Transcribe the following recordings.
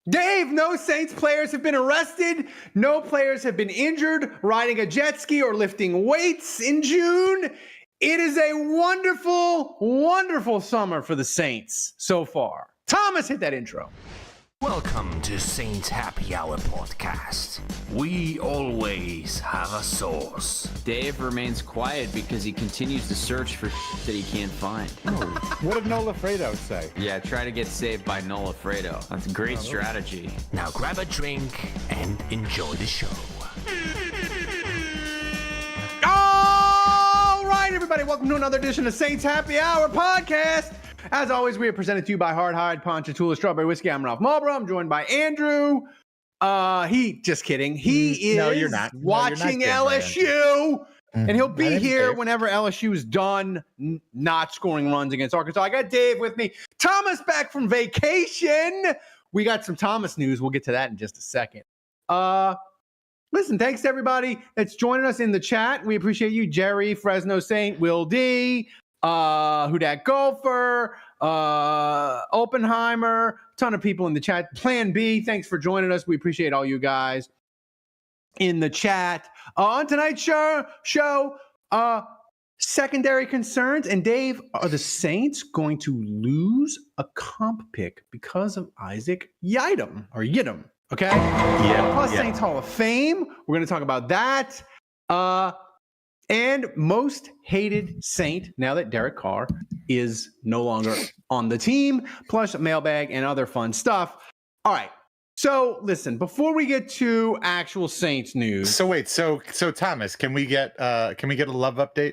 Dave, no Saints players have been arrested. No players have been injured riding a jet ski or lifting weights in June. It is a wonderful, wonderful summer for the Saints so far. Thomas, hit that intro. Welcome to Saints Happy Hour podcast. We always have a source. Dave remains quiet because he continues to search for that he can't find. What did Nola Fredo say? Yeah, try to get saved by Nola Fredo. That's a great strategy. Now grab a drink and enjoy the show. All right, everybody, welcome to another edition of Saints Happy Hour podcast. As always, we are presented to you by Hard Hide, Ponchatoula, Strawberry Whiskey. I'm Ralph Marlboro. I'm joined by Andrew. Just kidding. He is you're not. watching LSU, and he'll be here whenever LSU is done not scoring runs against Arkansas. I got Dave with me. Thomas back from vacation. We got some Thomas news. We'll get to that in just a second. Listen, thanks to everybody that's joining us in the chat. We appreciate you, Jerry, Fresno Saint, Will D, Who Dat Golfer, Oppenheimer, ton of people in the chat. Plan B, thanks for joining us. We appreciate all you guys in the chat. On tonight's show, secondary concerns. And Dave, are the Saints going to lose a comp pick because of Isaac Yiadom? Okay? Yeah. Plus Saints Hall of Fame. We're going to talk about that. And most hated Saint, now that Derek Carr is no longer on the team, plus Mailbag and other fun stuff. All right. So listen, before we get to actual Saints news. So wait, so Thomas, can we get a love update?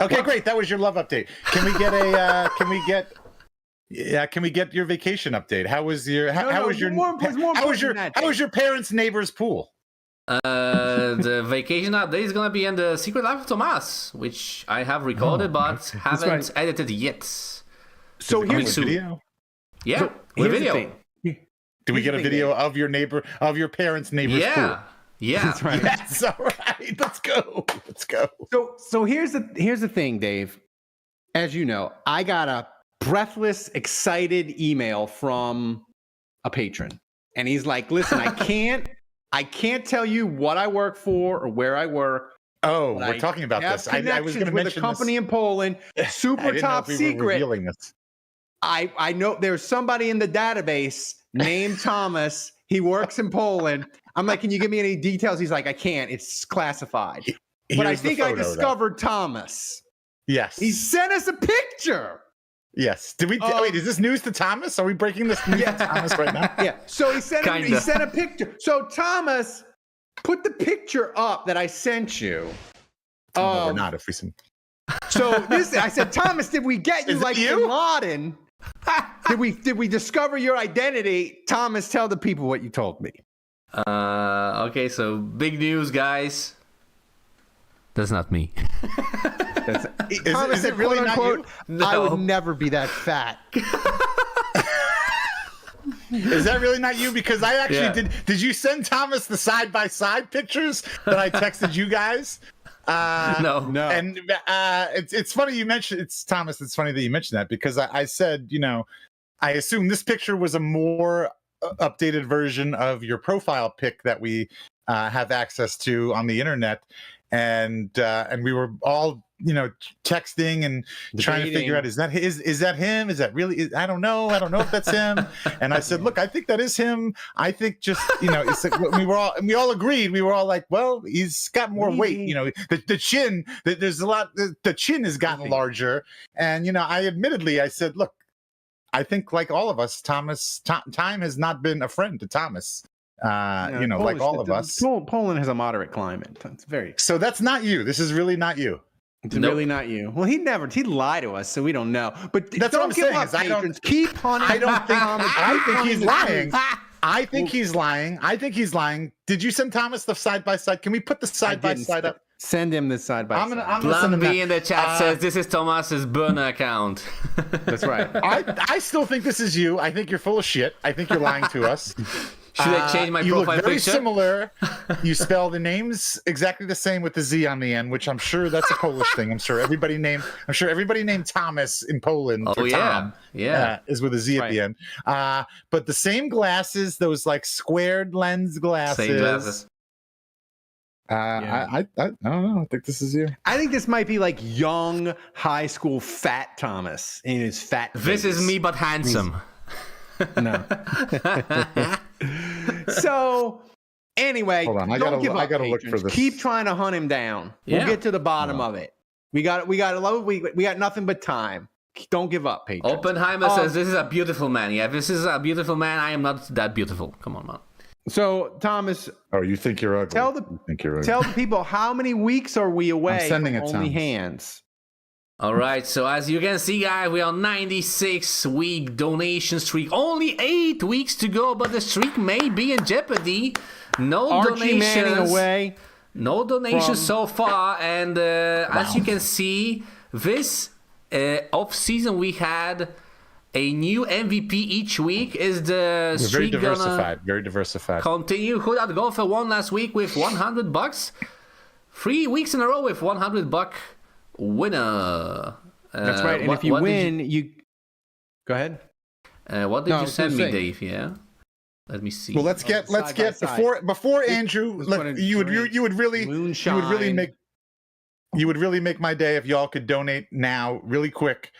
Okay, great. That was your love update. Can we get a can we get your vacation update? How was your parents' neighbor's pool? The vacation update is gonna be in the Secret Life of Thomas, which I have recorded but haven't edited yet. So here's the video. Yeah, so with here's video. The thing. Do we get a video of your parents' neighbor's pool? Yeah. That's right. Yes, all right. Let's go. So here's the thing, Dave. As you know, I got a breathless, excited email from a patron, and he's like, "Listen, I can't tell you what I work for or where I work. Oh, we're talking about this. I was going to mention with a company in Poland, super top secret. I know there's somebody in the database named Thomas. He works in Poland. I'm like, can you give me any details? He's like, I can't. It's classified. But I think I discovered Thomas. Yes. He sent us a picture. Yes. Did we? Wait, is this news to Thomas? Are we breaking this news to Thomas right now? Yeah. So he sent a picture. So Thomas, put the picture up that I sent you. No, we're not. If we send. So I said, Thomas, did we get you like Bin Laden? Did we discover your identity? Thomas, tell the people what you told me. Okay. So big news, guys. That's not me. Thomas said, really quote unquote, No. I would never be that fat. Is that really not you? Because I actually did you send Thomas the side-by-side pictures that I texted you guys? No. And it's funny you mentioned it's Thomas. It's funny that you mentioned that because I said, I assume this picture was a more updated version of your profile pic that we have access to on the internet. And we were all, texting and trying to figure out, is that him? Is that really? I don't know if that's him. And I said, look, I think that is him. I think just, it's like we all agreed. We were all like, well, he's got more weight. The chin, there's a lot. The chin has gotten larger. And, I said, look, I think like all of us, Thomas, time has not been a friend to Thomas. Like all of us. Poland has a moderate climate. It's very. So that's not you. This is really not you. It's really not you. Well, he'd lie to us, so we don't know. But that's what I'm saying. Keep hunting. I think he's lying. I think he's lying. Did you send Thomas the side by side? Can we put the side by side up? Send him the side by side. I'm gonna send him B in the chat says this is Thomas's burner account. That's right. I still think this is you. I think you're full of shit. I think you're lying to us. Should I change my you profile look very picture? similar. You spell the names exactly the same with the Z on the end, which I'm sure that's a Polish thing. I'm sure everybody named Thomas in Poland for Tom. Is with a Z at the end. But the same glasses, those like squared lens glasses. Same glasses. I don't know. I think this is you. I think this might be like young high school fat Thomas in his fat. This is me, but handsome. No. So anyway, hold on. I don't give up, gotta look patrons. for this. Keep trying to hunt him down. Yeah. We'll get to the bottom of it. We got nothing but time. Don't give up, patrons. Oppenheimer says this is a beautiful man. Yeah, this is a beautiful man. I am not that beautiful. Come on, man. So Thomas, you think you're ugly? tell the people how many weeks are we away from Only Hands? All right, so as you can see, guys, we are 96-week donation streak. Only 8 weeks to go, but the streak may be in jeopody. No Archie Manning donations. away. No donations so far, and as you can see, this off-season we had a new MVP each week. Is the streak very diversified. Continue? Who that go for one last week with $100? 3 weeks in a row with $100 winner. That's right. And if you win, you go ahead. What did you send me, Dave? Yeah. Let me see. Well, let's get before Andrew. You would really make my day if y'all could donate now, really quick,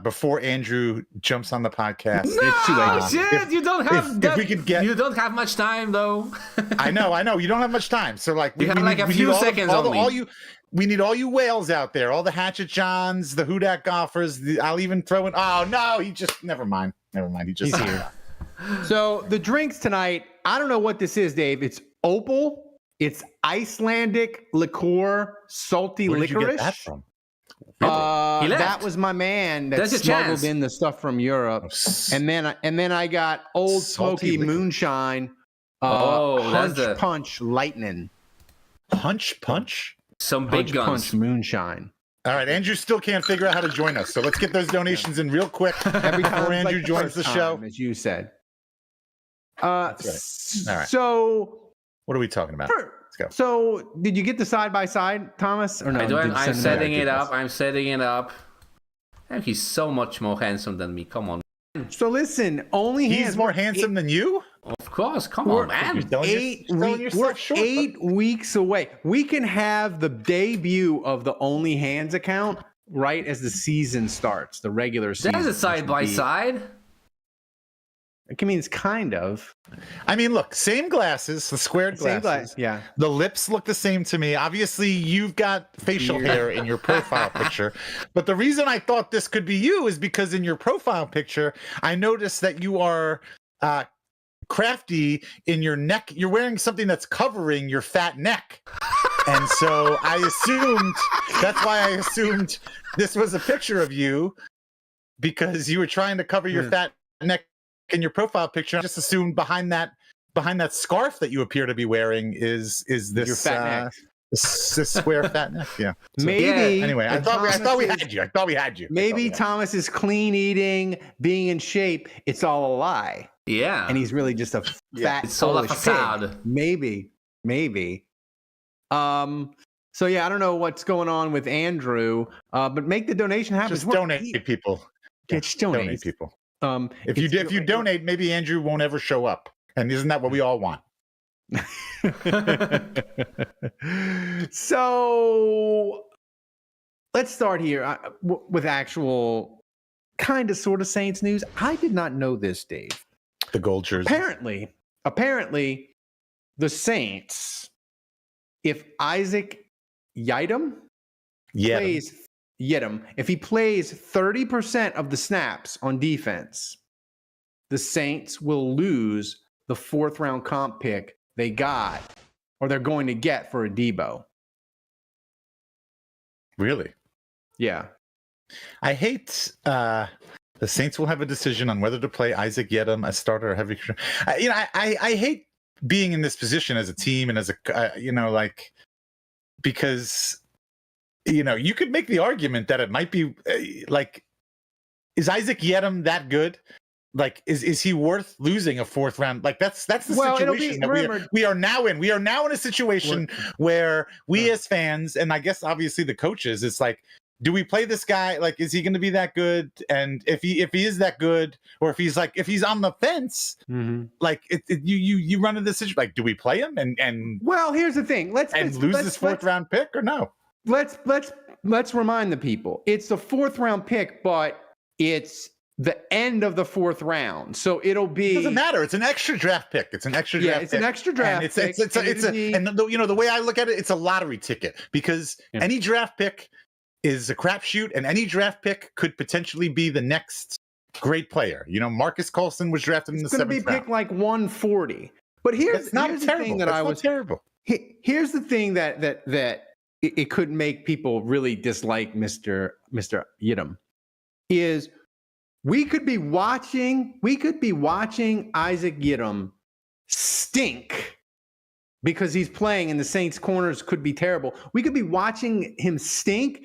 before Andrew jumps on the podcast. No, it's too late. Shit, you don't have. If we could get, you don't have much time though. I know. You don't have much time. So like, we have like a few seconds only. We need all you whales out there, all the Hatchet Johns, the Hudak golfers. I'll even throw in. Oh no, never mind. He's here. So the drinks tonight, I don't know what this is, Dave. It's Opal. It's Icelandic liqueur, salty Where did licorice. You get that from? That was my man that smuggled in the stuff from Europe, and then I got Old Smoky Moonshine. Punch Lightning. Punch. Some big guns. Punch Moonshine. All right, Andrew still can't figure out how to join us, so let's get those donations in real quick every time before Andrew joins the show, as you said. That's right. All right. So, what are we talking about? Let's go. So, did you get the side by side, Thomas, or no? I'm setting it up. And he's so much more handsome than me. Come on. So listen, he's more handsome than you. Of course, come on, man. We're 8 weeks away. We can have the debut of the Only Hands account right as the season starts, the regular season. There's a side by side. I mean, it's kind of. I mean, look, same glasses, the squared glasses. Yeah. The lips look the same to me. Obviously, you've got facial hair in your profile picture. But the reason I thought this could be you is because in your profile picture, I noticed that you are crafty in your neck. You're wearing something that's covering your fat neck. And so that's why I assumed this was a picture of you, because you were trying to cover your fat neck in your profile picture. I just assumed behind that scarf that you appear to be wearing is this your fat neck. This square fat neck. Yeah. So, maybe. Anyway, I thought we had you. Maybe Thomas is clean eating, being in shape. It's all a lie. Yeah. And he's really just a fat. It's all a facade. Maybe. So yeah, I don't know what's going on with Andrew, but make the donation happen. Just donate, people. Just donate people. If you donate, maybe Andrew won't ever show up, and isn't that what we all want? So let's start here with actual kind of sort of Saints news. I did not know this, Dave. The gold jersey. Apparently, the Saints, if Isaac Yiadom plays. If he plays 30% of the snaps on defense, the Saints will lose the 4th round comp pick they got, or they're going to get for a Debo. Really? Yeah. I hate the Saints will have a decision on whether to play Isaac Yiadom as starter or heavy. I hate being in this position as a team and as a because you could make the argument that it might be is Isaac Yiadom that good like, is he worth losing a 4th round? Like that's the situation that we are now in. We are now in a situation where we as fans, and I guess obviously the coaches, it's like, do we play this guy? Like, is he going to be that good? And if he is that good, or if he's on the fence, like you run into this situation. Like, do we play him? And well, here's the thing. Let's lose this 4th round pick or no? Let's remind the people. It's the 4th round pick, but it's the end of the 4th round, so it'll be. It doesn't matter. It's an extra draft pick. It's an extra draft. Yeah, it's an extra draft pick. And the way I look at it, it's a lottery ticket because any draft pick is a crapshoot, and any draft pick could potentially be the next great player. You know, Marcus Coulson was drafted in the 7th round. It's going to be picked like 140. But here's the thing that I was terrible. Here's the thing that it could make people really dislike Mr. Yidam is we could be watching Isaac Yidam stink because he's playing and the Saints corners could be terrible. We could be watching him stink,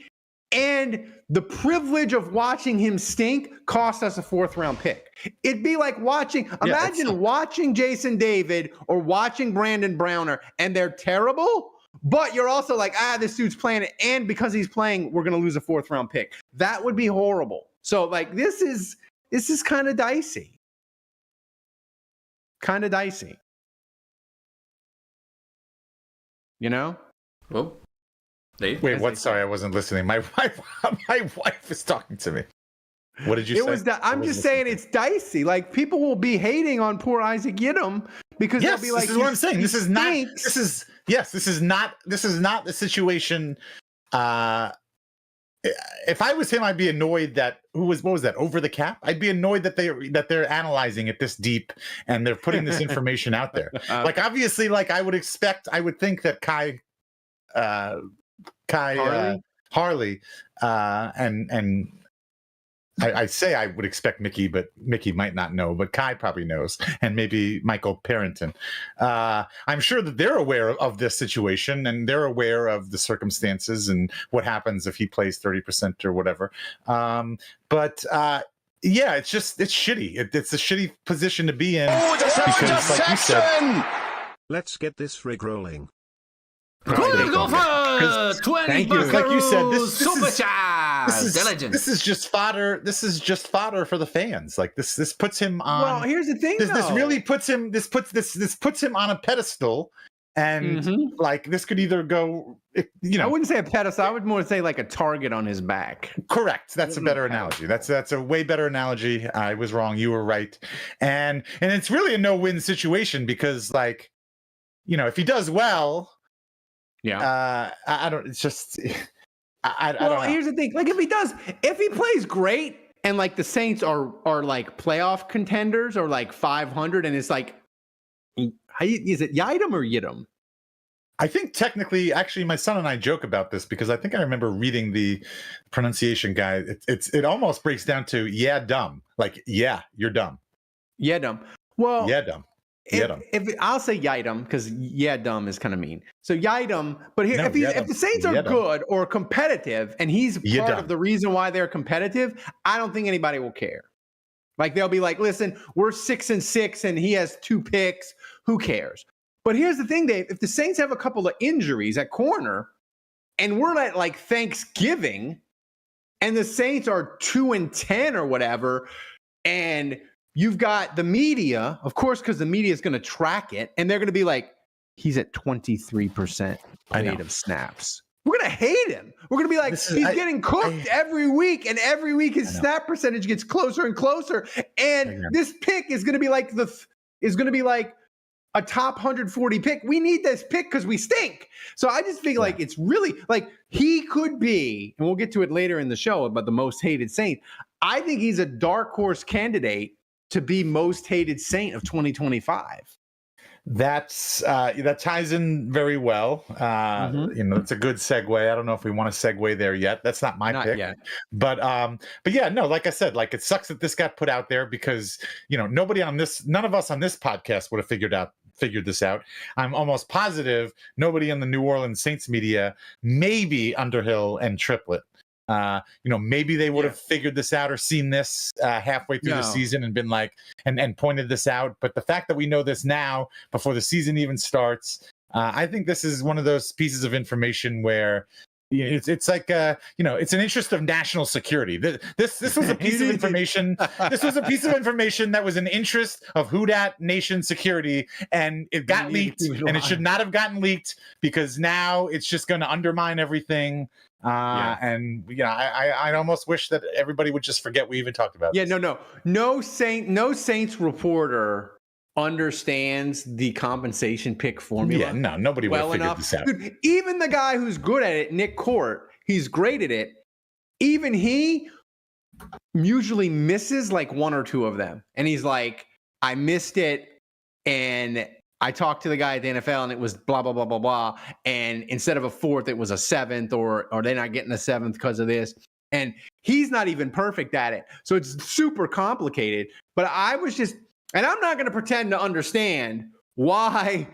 and the privilege of watching him stink cost us a 4th round pick. It'd be like imagine watching Jason David or watching Brandon Browner, and they're terrible, but you're also like, this dude's playing it, and because he's playing, we're going to lose a 4th round pick. That would be horrible. So like, this is kind of dicey. Kind of dicey. You know? Well, Dave? Wait, what? Sorry, I wasn't listening. My wife is talking to me. What did you say? I'm just saying it's dicey. Like, people will be hating on poor Isaac Yidam because they'll be like, this is what I'm saying. This is not the situation. If I was him, I'd be annoyed that what was that, over the cap? I'd be annoyed that they're analyzing it this deep and they're putting this information out there. Like, obviously, like I would think that Harley and I say I would expect Mickey, but Mickey might not know, but Kai probably knows, and maybe Michael Parrington. I'm sure that they're aware of this situation, and they're aware of the circumstances and what happens if he plays 30% or whatever. But it's shitty. It's a shitty position to be in because, like you said, let's get this rig rolling. Go for 20 buckaroos. Like you said, this is just fodder. This is just fodder for the fans. Like this puts him on. Well, here's the thing. This really puts him. This puts him on a pedestal, and like this could either go. I wouldn't say a pedestal. I would more say like a target on his back. Correct. That's a better analogy. That's a way better analogy. I was wrong. You were right. And it's really a no-win situation because, like, if he does well. Yeah. I don't. It's just. I don't know. Here's the thing. Like, if he plays great, and like the Saints are like playoff contenders or like 500, and it's like, is it Yidam or Yidam? I think technically, actually, my son and I joke about this because I think I remember reading the pronunciation guide. It almost breaks down to dumb. Like, you're dumb. Dumb. Well, dumb. If I'll say Yidam because dumb is kind of mean. So Yidam, but here if the Saints are good or competitive and he's part of the reason why they're competitive, I don't think anybody will care. Like, they'll be like, listen, we're 6-6 and he has 2 picks. Who cares? But here's the thing, Dave. If the Saints have a couple of injuries at corner and we're at like Thanksgiving and the Saints are 2-10 or whatever, and you've got the media, of course, because the media is going to track it, and they're going to be like, he's at 23% rate of snaps. We're going to hate him. We're going to be like, he's getting cooked every week, and every week his snap percentage gets closer and closer. And this pick is going to be like a top 140 pick. We need this pick because we stink. So I just feel like it's really like he could be, and we'll get to it later in the show about the most hated Saint. I think he's a dark horse candidate to be most hated Saint of 2025. That ties in very well. It's a good segue. I don't know if we want to segue there yet. That's not my pick. Yet. But yeah, no, like I said, like, it sucks that this got put out there because, none of us on this podcast would have figured this out. I'm almost positive nobody in the New Orleans Saints media, maybe Underhill and Triplett, Maybe they would have figured this out or seen this halfway through the season and been like, and pointed this out. But the fact that we know this now before the season even starts, I think this is one of those pieces of information where it's like it's an interest of national security. This was a piece of information. This was a piece of information that was an interest of Houdat nation security, and it got leaked, and it should not have gotten leaked because now it's just going to undermine everything. And I almost wish that everybody would just forget we even talked about. No Saints reporter understands the compensation pick formula. Yeah, no, nobody would have figured this out. Dude, even the guy who's good at it, Nick Court, he's great at it. Even he usually misses like one or two of them. And he's like, I missed it. And I talked to the guy at the NFL and it was blah, blah, blah, blah, blah. And instead of a fourth, it was a seventh, or they're not getting a seventh because of this. And he's not even perfect at it. So it's super complicated. But I was just, and I'm not going to pretend to understand why,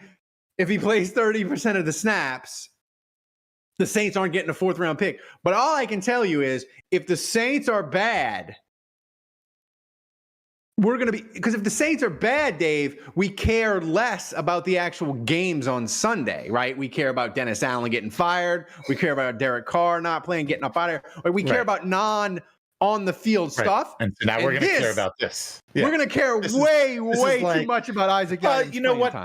if he plays 30% of the snaps, the Saints aren't getting a fourth round pick. But all I can tell you is if the Saints are bad, we're going to be, because if the Saints are bad, Dave, we care less about the actual games on Sunday, right? We care about Dennis Allen getting fired. We care about Derek Carr not playing, getting up out of here. We care about on the field stuff. And so now we're going to care about this. Yeah. We're going to care way too much about Isaac Guidance. You know what?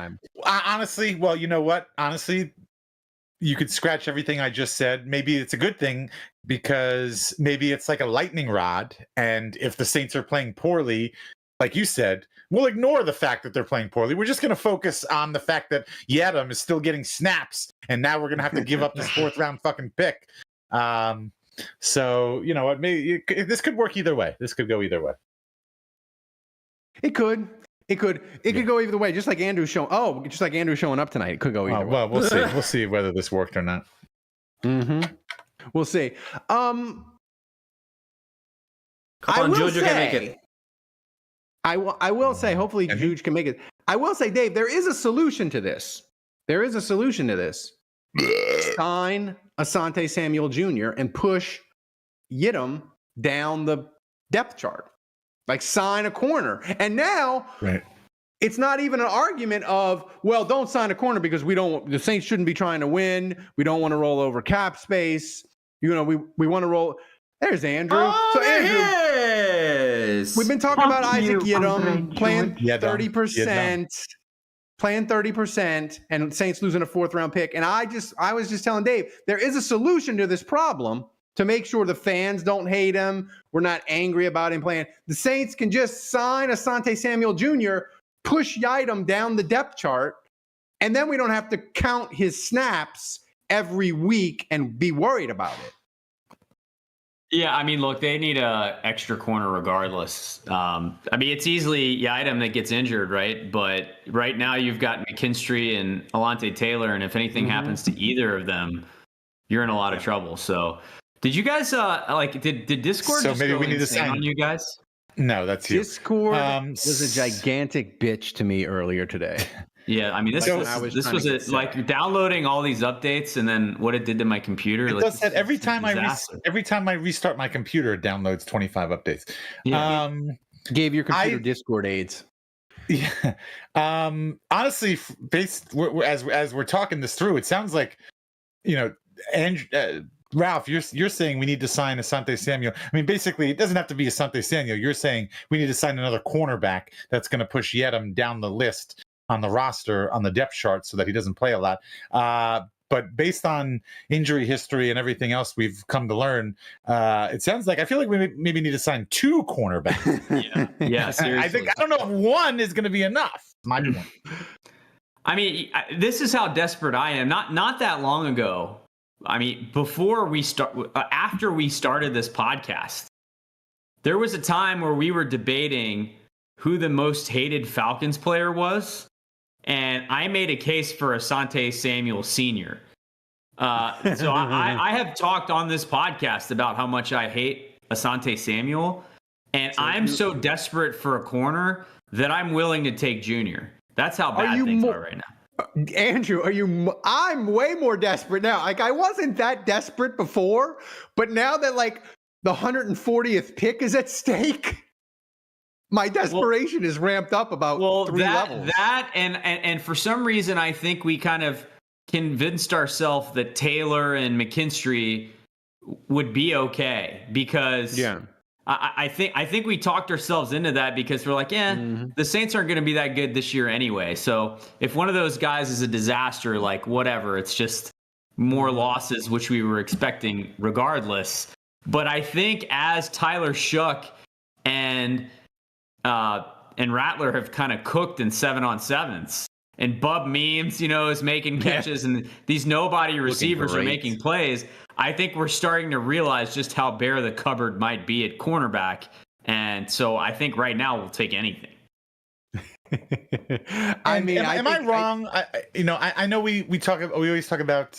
Honestly, you could scratch everything I just said. Maybe it's a good thing because maybe it's like a lightning rod. And if the Saints are playing poorly, like you said, we'll ignore the fact that they're playing poorly. We're just going to focus on the fact that Yadam is still getting snaps. And now we're going to have to give up this fourth round fucking pick. So, maybe this could work either way. This could go either way. It could go either way. Just like Andrew showing up tonight. It could go either way. Well, we'll see. We'll see whether this worked or not. We'll see. Come on, Juju can make it. I will say, hopefully Juju can make it. I will say, Dave, there is a solution to this. Sign Asante Samuel Jr. and push Yidam down the depth chart. Like sign a corner. And now it's not even an argument of, well, don't sign a corner because the Saints shouldn't be trying to win. We don't want to roll over cap space. We want to roll. There's Andrew. Andrew, we've been talking about Isaac Yidam playing 30%. Playing 30% and Saints losing a fourth round pick. And I was just telling Dave, there is a solution to this problem to make sure the fans don't hate him. We're not angry about him playing. The Saints can just sign Asante Samuel Jr., push Yidam down the depth chart, and then we don't have to count his snaps every week and be worried about it. Yeah, I mean, look, they need a extra corner regardless. It's easily Yidam that gets injured, right? But right now you've got McKinstry and Alante Taylor, and if anything happens to either of them, you're in a lot of trouble. So, did you guys did Discord just maybe go we need to insane sign on you guys? No, that's you. Discord was a gigantic bitch to me earlier today. Yeah, I mean, this was like downloading all these updates, and then what it did to my computer. It does that every time I restart my computer, it downloads 25 updates. Yeah. Gave your computer Discord aids. Yeah. Honestly, as we're talking this through, it sounds like, Ralph, you're saying we need to sign Asante Samuel. I mean, basically, it doesn't have to be Asante Samuel. You're saying we need to sign another cornerback that's going to push Yedem down the list on the roster, on the depth chart, so that he doesn't play a lot. But based on injury history and everything else we've come to learn, it sounds like I feel like we maybe need to sign two cornerbacks. Yeah, seriously. I don't know if one is going to be enough. My point. I mean, this is how desperate I am. Not that long ago. I mean, after we started this podcast, there was a time where we were debating who the most hated Falcons player was, and I made a case for Asante Samuel Sr. So I have talked on this podcast about how much I hate Asante Samuel, and I'm so desperate for a corner that I'm willing to take Junior. That's how bad things are right now. Andrew, I'm way more desperate now. Like, I wasn't that desperate before, but now that like the 140th pick is at stake, my desperation is ramped up about 3 levels. And for some reason, I think we kind of convinced ourselves that Taylor and McKinstry would be okay because I think we talked ourselves into that because we're like, the Saints aren't going to be that good this year anyway. So if one of those guys is a disaster, like whatever, it's just more losses, which we were expecting regardless. But I think as Tyler Shook and Rattler have kind of cooked in 7-on-7s, and Bub Memes, is making catches, and these nobody receivers are making plays. I think we're starting to realize just how bare the cupboard might be at cornerback. And so I think right now we'll take anything. Am I wrong? I know we always talk about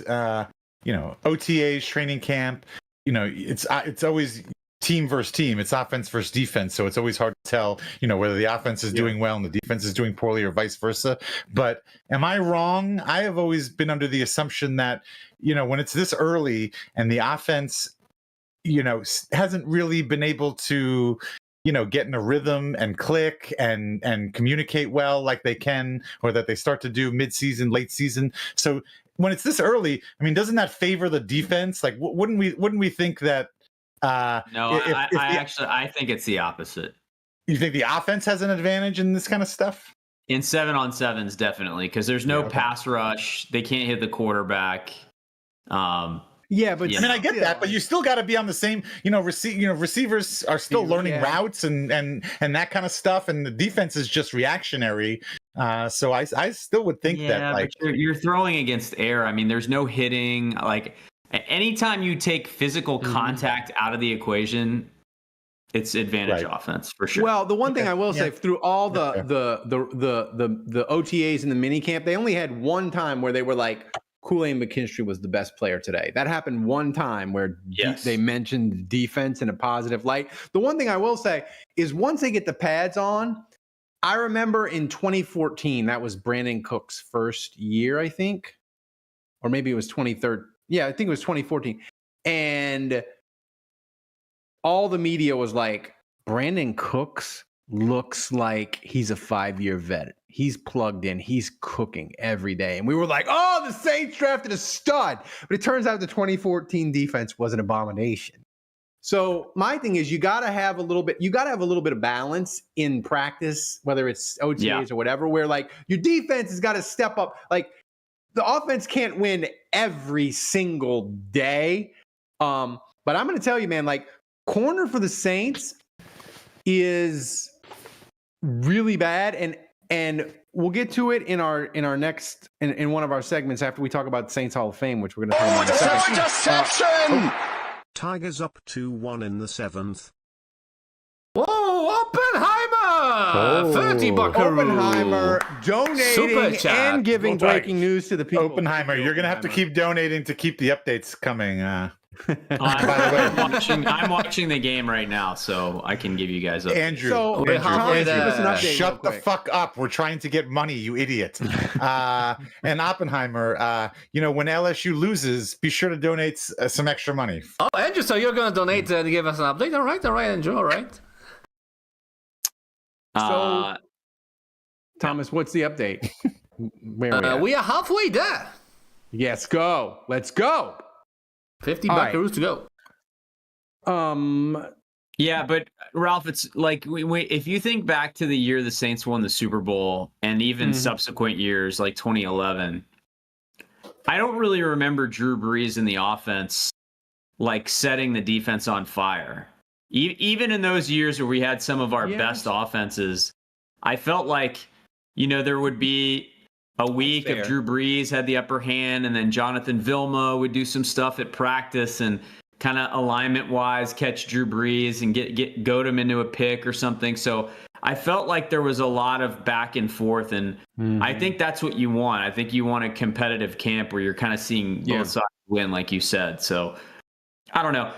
OTAs, training camp. It's always team versus team. It's offense versus defense. So it's always hard to tell, whether the offense is doing well and the defense is doing poorly or vice versa. But am I wrong? I have always been under the assumption that, when it's this early and the offense, hasn't really been able to, get in a rhythm and click and communicate well like they can, or that they start to do mid-season, late season. So when it's this early, I mean, doesn't that favor the defense? Like, wouldn't we think that? I think it's the opposite. You think the offense has an advantage in this kind of stuff? In 7-on-7s, definitely, because there's no pass rush. They can't hit the quarterback. I get that, but you still got to be on the same. Receivers are still learning routes and that kind of stuff, and the defense is just reactionary. So I still would think that like you're throwing against air. I mean, there's no hitting. Like anytime you take physical contact out of the equation, it's advantage offense for sure. Well, the one thing I will say, through all the OTAs and the mini camp, they only had one time where they were like, Kool-Aid McKinstry was the best player today. That happened one time where they mentioned defense in a positive light. The one thing I will say is once they get the pads on, I remember in 2014, that was Brandon Cook's first year, I think, or maybe it was 2013. Yeah, I think it was 2014. And all the media was like, Brandon Cooks looks like he's a 5-year vet. He's plugged in. He's cooking every day. And we were like, oh, the Saints drafted a stud. But it turns out the 2014 defense was an abomination. So my thing is you got to have a little bit of balance in practice, whether it's OTAs or whatever, where like your defense has got to step up. Like the offense can't win every single day. But I'm going to tell you, man, like corner for the Saints is really bad. And we'll get to it in our next in one of our segments after we talk about the Saints Hall of Fame, which we're going to talk about in a second. Tigers up 2-1 in the 7th. Whoa, Oppenheimer! 30 buckaroo. Oppenheimer donating and giving breaking news to the people. Oppenheimer, you're going to have to keep donating to keep the updates coming. I'm watching the game right now, so I can give you guys updates. Andrew, shut the fuck up. We're trying to get money, you idiot. And Oppenheimer, when LSU loses, be sure to donate some extra money. Oh, Andrew, so you're going to donate to give us an update? All right, Andrew, all right. So, Thomas, what's the update? Where we are halfway there. Yes, go. Let's go. 50 buckaroos to go. Yeah, but Ralph, it's like if you think back to the year the Saints won the Super Bowl and even subsequent years like 2011, I don't really remember Drew Brees in the offense like setting the defense on fire. Even in those years where we had some of our best offenses, I felt like, there would be a week of Drew Brees had the upper hand, and then Jonathan Vilma would do some stuff at practice and kind of alignment-wise catch Drew Brees and goad him into a pick or something. So I felt like there was a lot of back and forth, and I think that's what you want. I think you want a competitive camp where you're kind of seeing both sides win, like you said. So I don't know.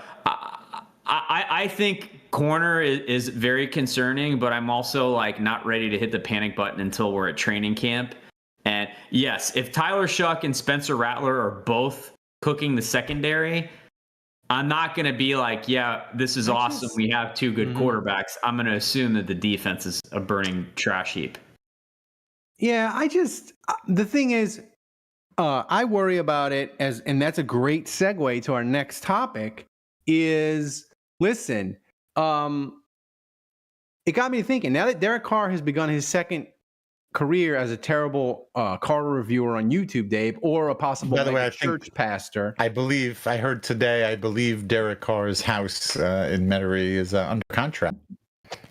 I think corner is very concerning, but I'm also like not ready to hit the panic button until we're at training camp. And yes, if Tyler Shuck and Spencer Rattler are both cooking the secondary, I'm not going to be like, yeah, this is awesome. We have two good quarterbacks. I'm going to assume that the defense is a burning trash heap. Yeah, the thing is, I worry about it and that's a great segue to our next topic is, listen, it got me thinking, now that Derek Carr has begun his second career as a terrible car reviewer on YouTube, Dave, or a possible church pastor. I heard today, Derek Carr's house in Metairie is under contract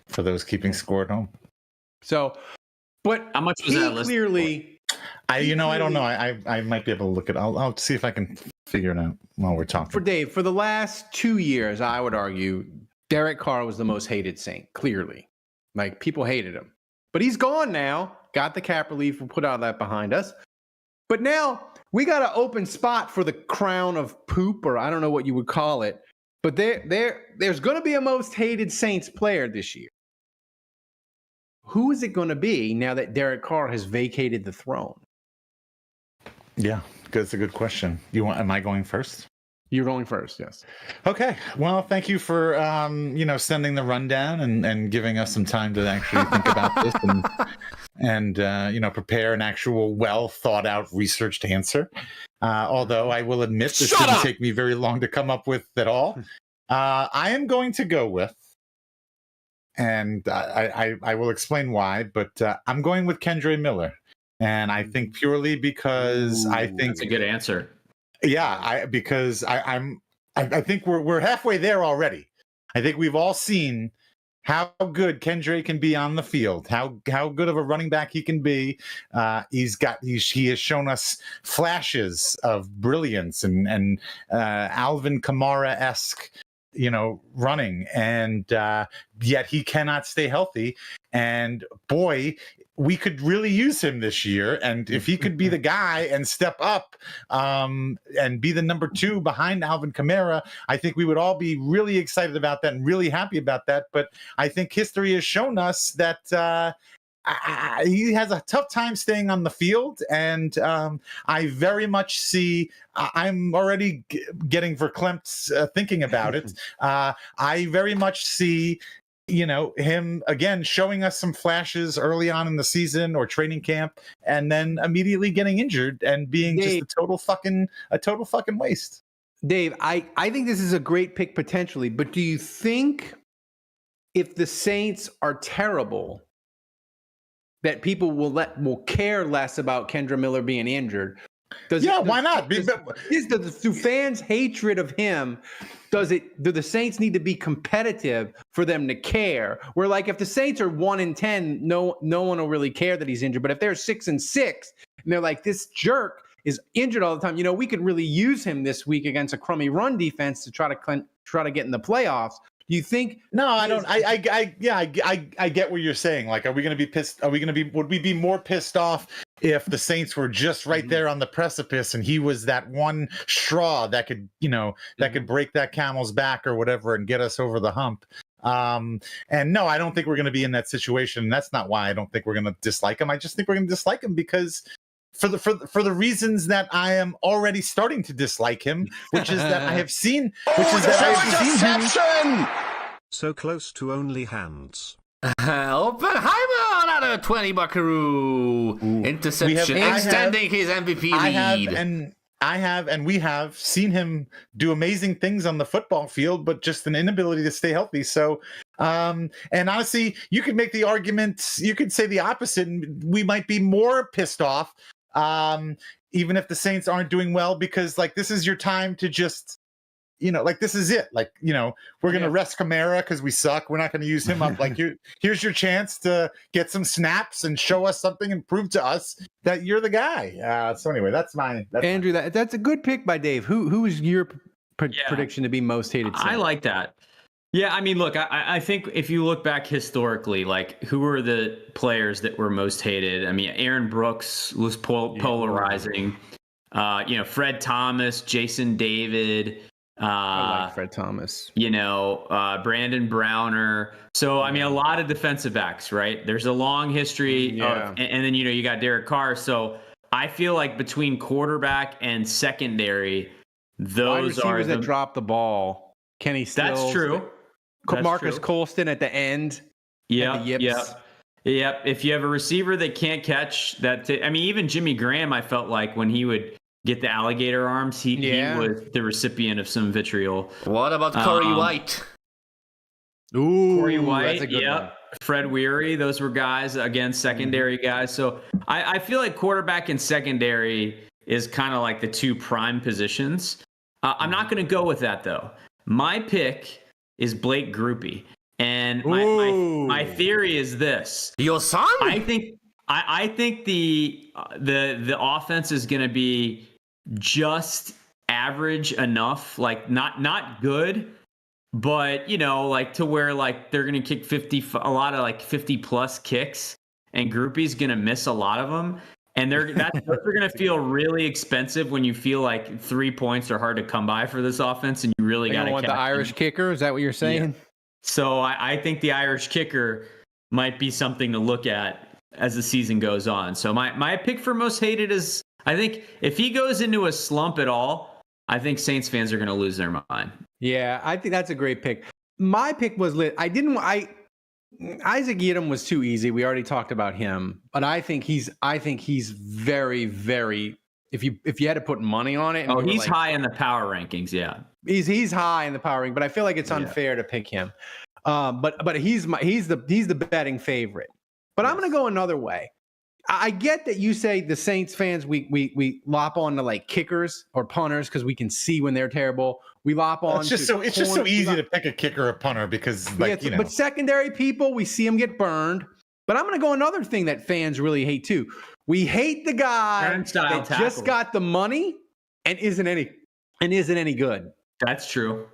for those keeping score at home. So, but how much was that clearly? I don't know. I might be able to look at. I'll see if I can figure it out while we're talking. For Dave, for the last 2 years, I would argue Derek Carr was the most hated Saint. Clearly, like people hated him, but he's gone now. Got the cap relief. We'll put all that behind us. But now we got an open spot for the crown of poop, or I don't know what you would call it. But there's going to be a most hated Saints player this year. Who is it going to be now that Derek Carr has vacated the throne? Yeah, that's a good question. Am I going first? You're going first, yes. Okay. Well, thank you for sending the rundown and giving us some time to actually think about this and prepare an actual well thought out researched answer. Although I will admit this didn't take me very long to come up with at all. I am going to go with, and I will explain why, but I'm going with Kendre Miller. And I think purely because I think that's a good answer. Yeah, I think we're halfway there already. I think we've all seen how good Kendre can be on the field, how good of a running back he can be. He has shown us flashes of brilliance and Alvin Kamara-esque, running, and yet he cannot stay healthy. And boy, we could really use him this year. And if he could be the guy and step up and be the number 2 behind Alvin Kamara, I think we would all be really excited about that and really happy about that. But I think history has shown us that he has a tough time staying on the field. And I very much see, I'm already getting verklempt thinking about it. I very much see him again showing us some flashes early on in the season or training camp, and then immediately getting injured and being just a total fucking waste. Dave, I think this is a great pick potentially, but do you think if the Saints are terrible, that people will care less about Kendre Miller being injured? Why not? Do fans' hatred of him, do the Saints need to be competitive for them to care? Where like if the Saints are 1-10, no one will really care that he's injured. But if they're 6-6 and they're like, this jerk is injured all the time, we could really use him this week against a crummy run defense to try to get in the playoffs. Do you think? No, I don't. I get what you're saying. Like, are we going to be pissed? Would we be more pissed off if the Saints were just right there on the precipice and he was that one straw that could, that could break that camel's back or whatever and get us over the hump? And no, I don't think we're going to be in that situation. That's not why I don't think we're going to dislike him. I just think we're going to dislike him because for the reasons that I am already starting to dislike him, which is that I have seen him so close to only hands. Oppenheimer, another 20 buckaroo interception, extending his MVP lead. We have seen him do amazing things on the football field, but just an inability to stay healthy. So, and honestly, you could make the argument, you could say the opposite, and we might be more pissed off, even if the Saints aren't doing well, because like this is your time to just, this is it. Like, we're going to rest Kamara because we suck. We're not going to use him up. Like, here's your chance to get some snaps and show us something and prove to us that you're the guy. So anyway, that's Andrew. That's a good pick by Dave. Who is your prediction to be most hated Saint? I like that. Yeah, I mean, look, I think if you look back historically, like who were the players that were most hated? I mean, Aaron Brooks was polarizing. Fred Thomas, Jason David. I like Fred Thomas. Brandon Browner. So I mean, a lot of defensive backs, right? There's a long history of, and then you got Derek Carr. So I feel like between quarterback and secondary, Wide those are receivers that drop the ball. Kenny Stills. That's true. Marcus Colston at the end. Yeah, the yips. Yep. If you have a receiver that can't catch that, I mean, even Jimmy Graham, I felt like when he would get the alligator arms, he was the recipient of some vitriol. What about Corey White? Ooh, Corey White, that's a good one. Fred Weary, those were guys, again, secondary guys. So I feel like quarterback and secondary is kind of like the two prime positions. I'm not going to go with that, though. My pick is Blake Groupie. And my theory is this. Your son? I think the offense is going to be just average enough, like not good, but like to where like they're going to kick a lot of like 50 plus kicks, and Groupie's going to miss a lot of them. And they're going to feel really expensive when you feel like 3 points are hard to come by for this offense, and you really got to want the Irish kicker. Is that what you're saying? Yeah. So I think the Irish kicker might be something to look at as the season goes on. So my pick for most hated is, I think if he goes into a slump at all, I think Saints fans are going to lose their mind. Yeah, I think that's a great pick. My pick was lit. Isaac Yiadom was too easy. We already talked about him, but I think he's very, very. If you had to put money on it, and he's high in the power rankings. Yeah, he's high in the power ranking, but I feel like it's unfair to pick him. But he's the betting favorite. But I'm going to go another way. I get that you say the Saints fans, we lop on to like kickers or punters because we can see when they're terrible. We lop on. It's just so easy to pick a kicker or a punter because But secondary people, we see them get burned. But I'm going to go another thing that fans really hate too. We hate the guy that just got the money and isn't any good. That's true.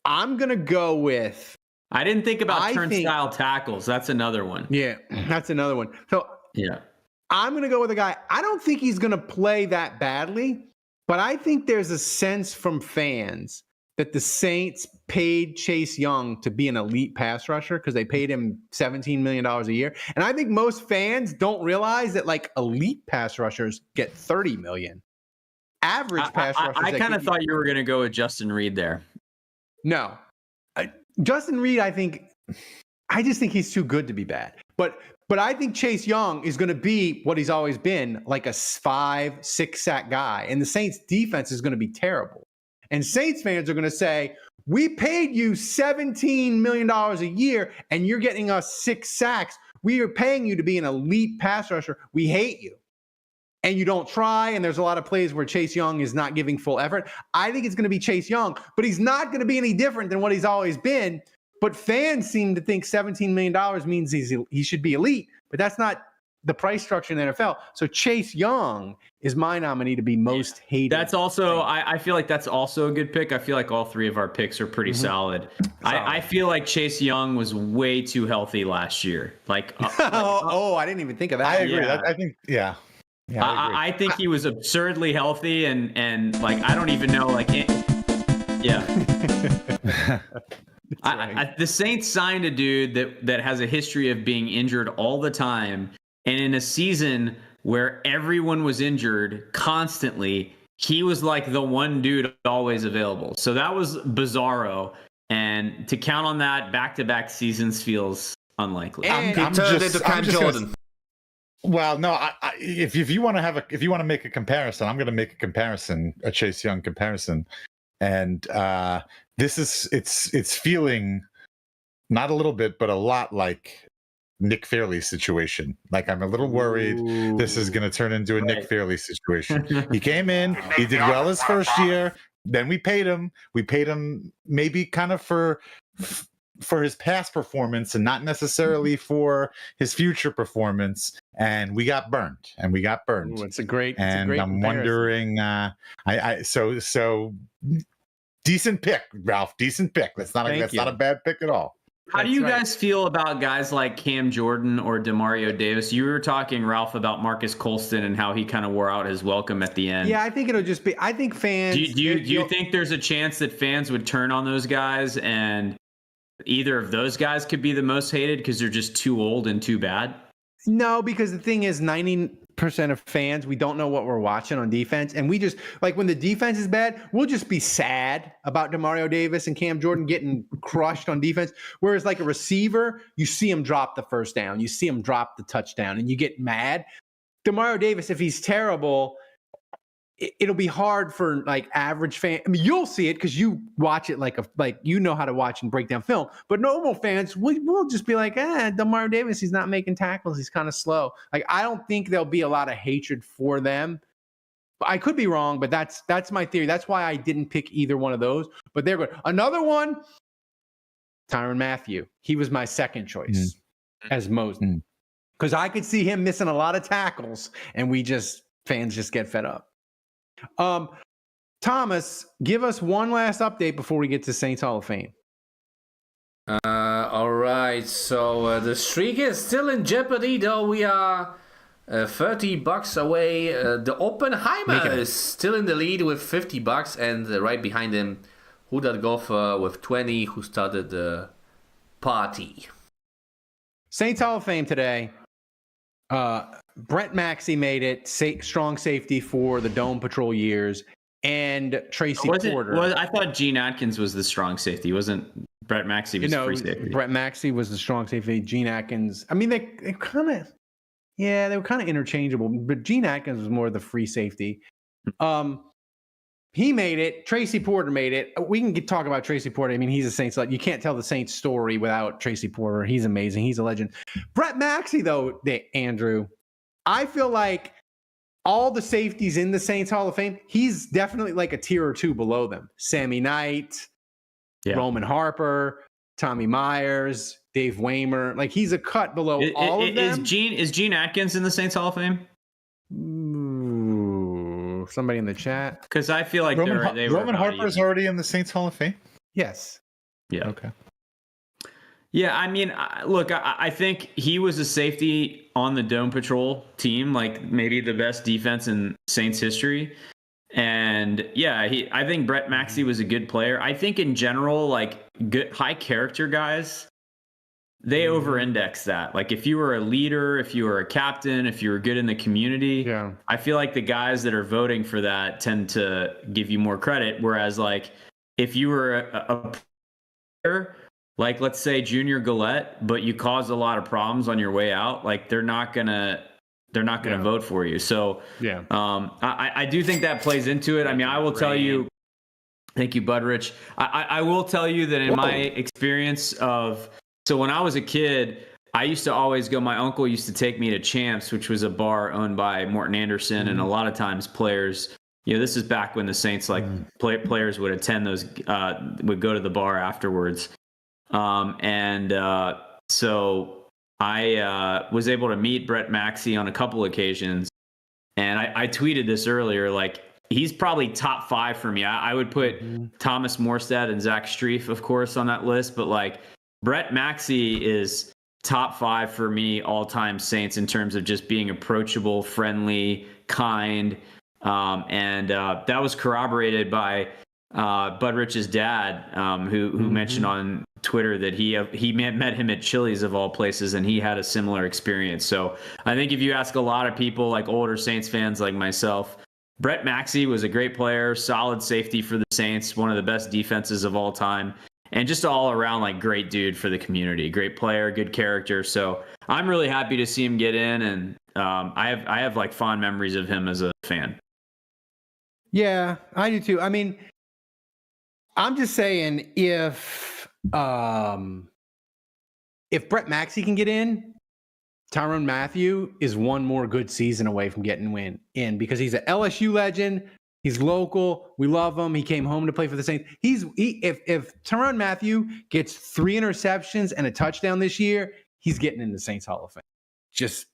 I'm going to go with. I didn't think about turnstile tackles. That's another one. Yeah, that's another one. So yeah, I'm going to go with a guy. I don't think he's going to play that badly, but I think there's a sense from fans that the Saints paid Chase Young to be an elite pass rusher because they paid him $17 million a year. And I think most fans don't realize that like elite pass rushers get $30 million. Average pass rushers. I kind of thought you were going to go with Justin Reed there. No. Justin Reed, I just think he's too good to be bad. But I think Chase Young is going to be what he's always been, like a 5-6 sack guy. And the Saints defense is going to be terrible. And Saints fans are going to say, we paid you $17 million a year and you're getting us 6 sacks. We are paying you to be an elite pass rusher. We hate you. And you don't try, and there's a lot of plays where Chase Young is not giving full effort. I think it's going to be Chase Young, but he's not going to be any different than what he's always been. But fans seem to think $17 million means he should be elite, but that's not the price structure in the NFL. So Chase Young is my nominee to be most hated. That's also, I feel like that's also a good pick. I feel like all three of our picks are pretty solid. I feel like Chase Young was way too healthy last year. Like, I didn't even think of that. I agree. I think, yeah. Yeah, I think he was absurdly healthy and like I don't even know the Saints signed a dude that has a history of being injured all the time, and in a season where everyone was injured constantly, he was like the one dude always available. So that was bizarro, and to count on that back-to-back seasons feels unlikely. And he turned into Cam Jordan. Well, no. If you want to make a comparison, I'm going to make a Chase Young comparison, and it's feeling not a little bit, but a lot like Nick Fairley's situation. Like I'm a little worried this is going to turn into a Nick Fairley situation. He came in, he did well his first year, then we paid him. We paid him maybe kind of for his past performance and not necessarily for his future performance, and we got burned. Ooh, it's a great I'm wondering so decent pick, Ralph. Decent pick. That's not a bad pick at all. How do you guys feel about guys like Cam Jordan or Demario Davis? You were talking, Ralph, about Marcus Colston and how he kind of wore out his welcome at the end. Yeah, I think it'll just be. I think fans. Do you think there's a chance that fans would turn on those guys and either of those guys could be the most hated because they're just too old and too bad? No, because the thing is, of fans, we don't know what we're watching on defense. And we just, like, when the defense is bad, we'll just be sad about Demario Davis and Cam Jordan getting crushed on defense. Whereas, like, a receiver, you see him drop the first down, you see him drop the touchdown, and you get mad. Demario Davis, if he's terrible, it'll be hard for, like, average fan. I mean, you'll see it because you watch it like you know how to watch and break down film. But normal fans, we'll just be like, Demario Davis, he's not making tackles. He's kind of slow. Like, I don't think there'll be a lot of hatred for them. I could be wrong, but that's my theory. That's why I didn't pick either one of those. But they're good. Another one, Tyrann Mathieu. He was my second choice as Mosen. Because I could see him missing a lot of tackles, and fans just get fed up. Thomas, give us one last update before we get to Saints Hall of Fame. All right, so the streak is still in jeopardy, though we are $30 away. The Oppenheimer is still in the lead with $50, and right behind him, Huda Goffer with 20, who started the party. Saints Hall of Fame today. Brent Maxey made it, strong safety for the Dome Patrol years, and Tracy Porter. I thought Gene Atkins was the strong safety. Wasn't Brent Maxey was free safety? Brent Maxey was the strong safety. Gene Atkins. I mean, they kind of, they were kind of interchangeable, but Gene Atkins was more the free safety. He made it. Tracy Porter made it. We can talk about Tracy Porter. I mean, he's a Saints. You can't tell the Saints story without Tracy Porter. He's amazing. He's a legend. Brent Maxey, though, Andrew, I feel like all the safeties in the Saints Hall of Fame, he's definitely like a tier or two below them. Sammy Knight, Roman Harper, Tommy Myers, Dave Waymer. Like, he's a cut below all of them. Is Gene Atkins in the Saints Hall of Fame? Ooh, somebody in the chat. Because I feel like Roman Harper's already in the Saints Hall of Fame? Yes. Yeah. Okay. Yeah, I mean, look, I think he was a safety on the Dome Patrol team, like maybe the best defense in Saints history. And yeah, I think Brett Maxey was a good player. I think in general, like, good high character guys, they over-index that. Like, if you were a leader, if you were a captain, if you were good in the community, I feel like the guys that are voting for that tend to give you more credit. Whereas, like, if you were a player, like, let's say Junior Gillette, but you caused a lot of problems on your way out, like, they're not gonna vote for you. So I do think that plays into it. I mean, I will tell you, thank you, Budrich. I will tell you that in my experience so when I was a kid, I used to always go, my uncle used to take me to Champs, which was a bar owned by Morton Anderson. And a lot of times players, this is back when the Saints, like, players would attend those, would go to the bar afterwards. So I was able to meet Brett Maxey on a couple occasions, and I tweeted this earlier, like, he's probably top 5 for me. I would put Thomas Morstead and Zach Strief, of course, on that list, but, like, Brett Maxey is top 5 for me all-time Saints in terms of just being approachable, friendly, kind, and that was corroborated by Budrich's dad, who mentioned on Twitter that he met him at Chili's of all places, and he had a similar experience. So I think if you ask a lot of people, like older Saints fans like myself, Brett Maxey was a great player, solid safety for the Saints, one of the best defenses of all time, and just all around, like, great dude for the community, great player, good character. So I'm really happy to see him get in, and I have like fond memories of him as a fan. Yeah, I do too. I mean, I'm just saying, if Brett Maxey can get in, Tyrann Mathieu is one more good season away from getting in because he's an LSU legend. He's local. We love him. He came home to play for the Saints. If Tyrann Mathieu gets 3 interceptions and a touchdown this year, he's getting in the Saints Hall of Fame. Just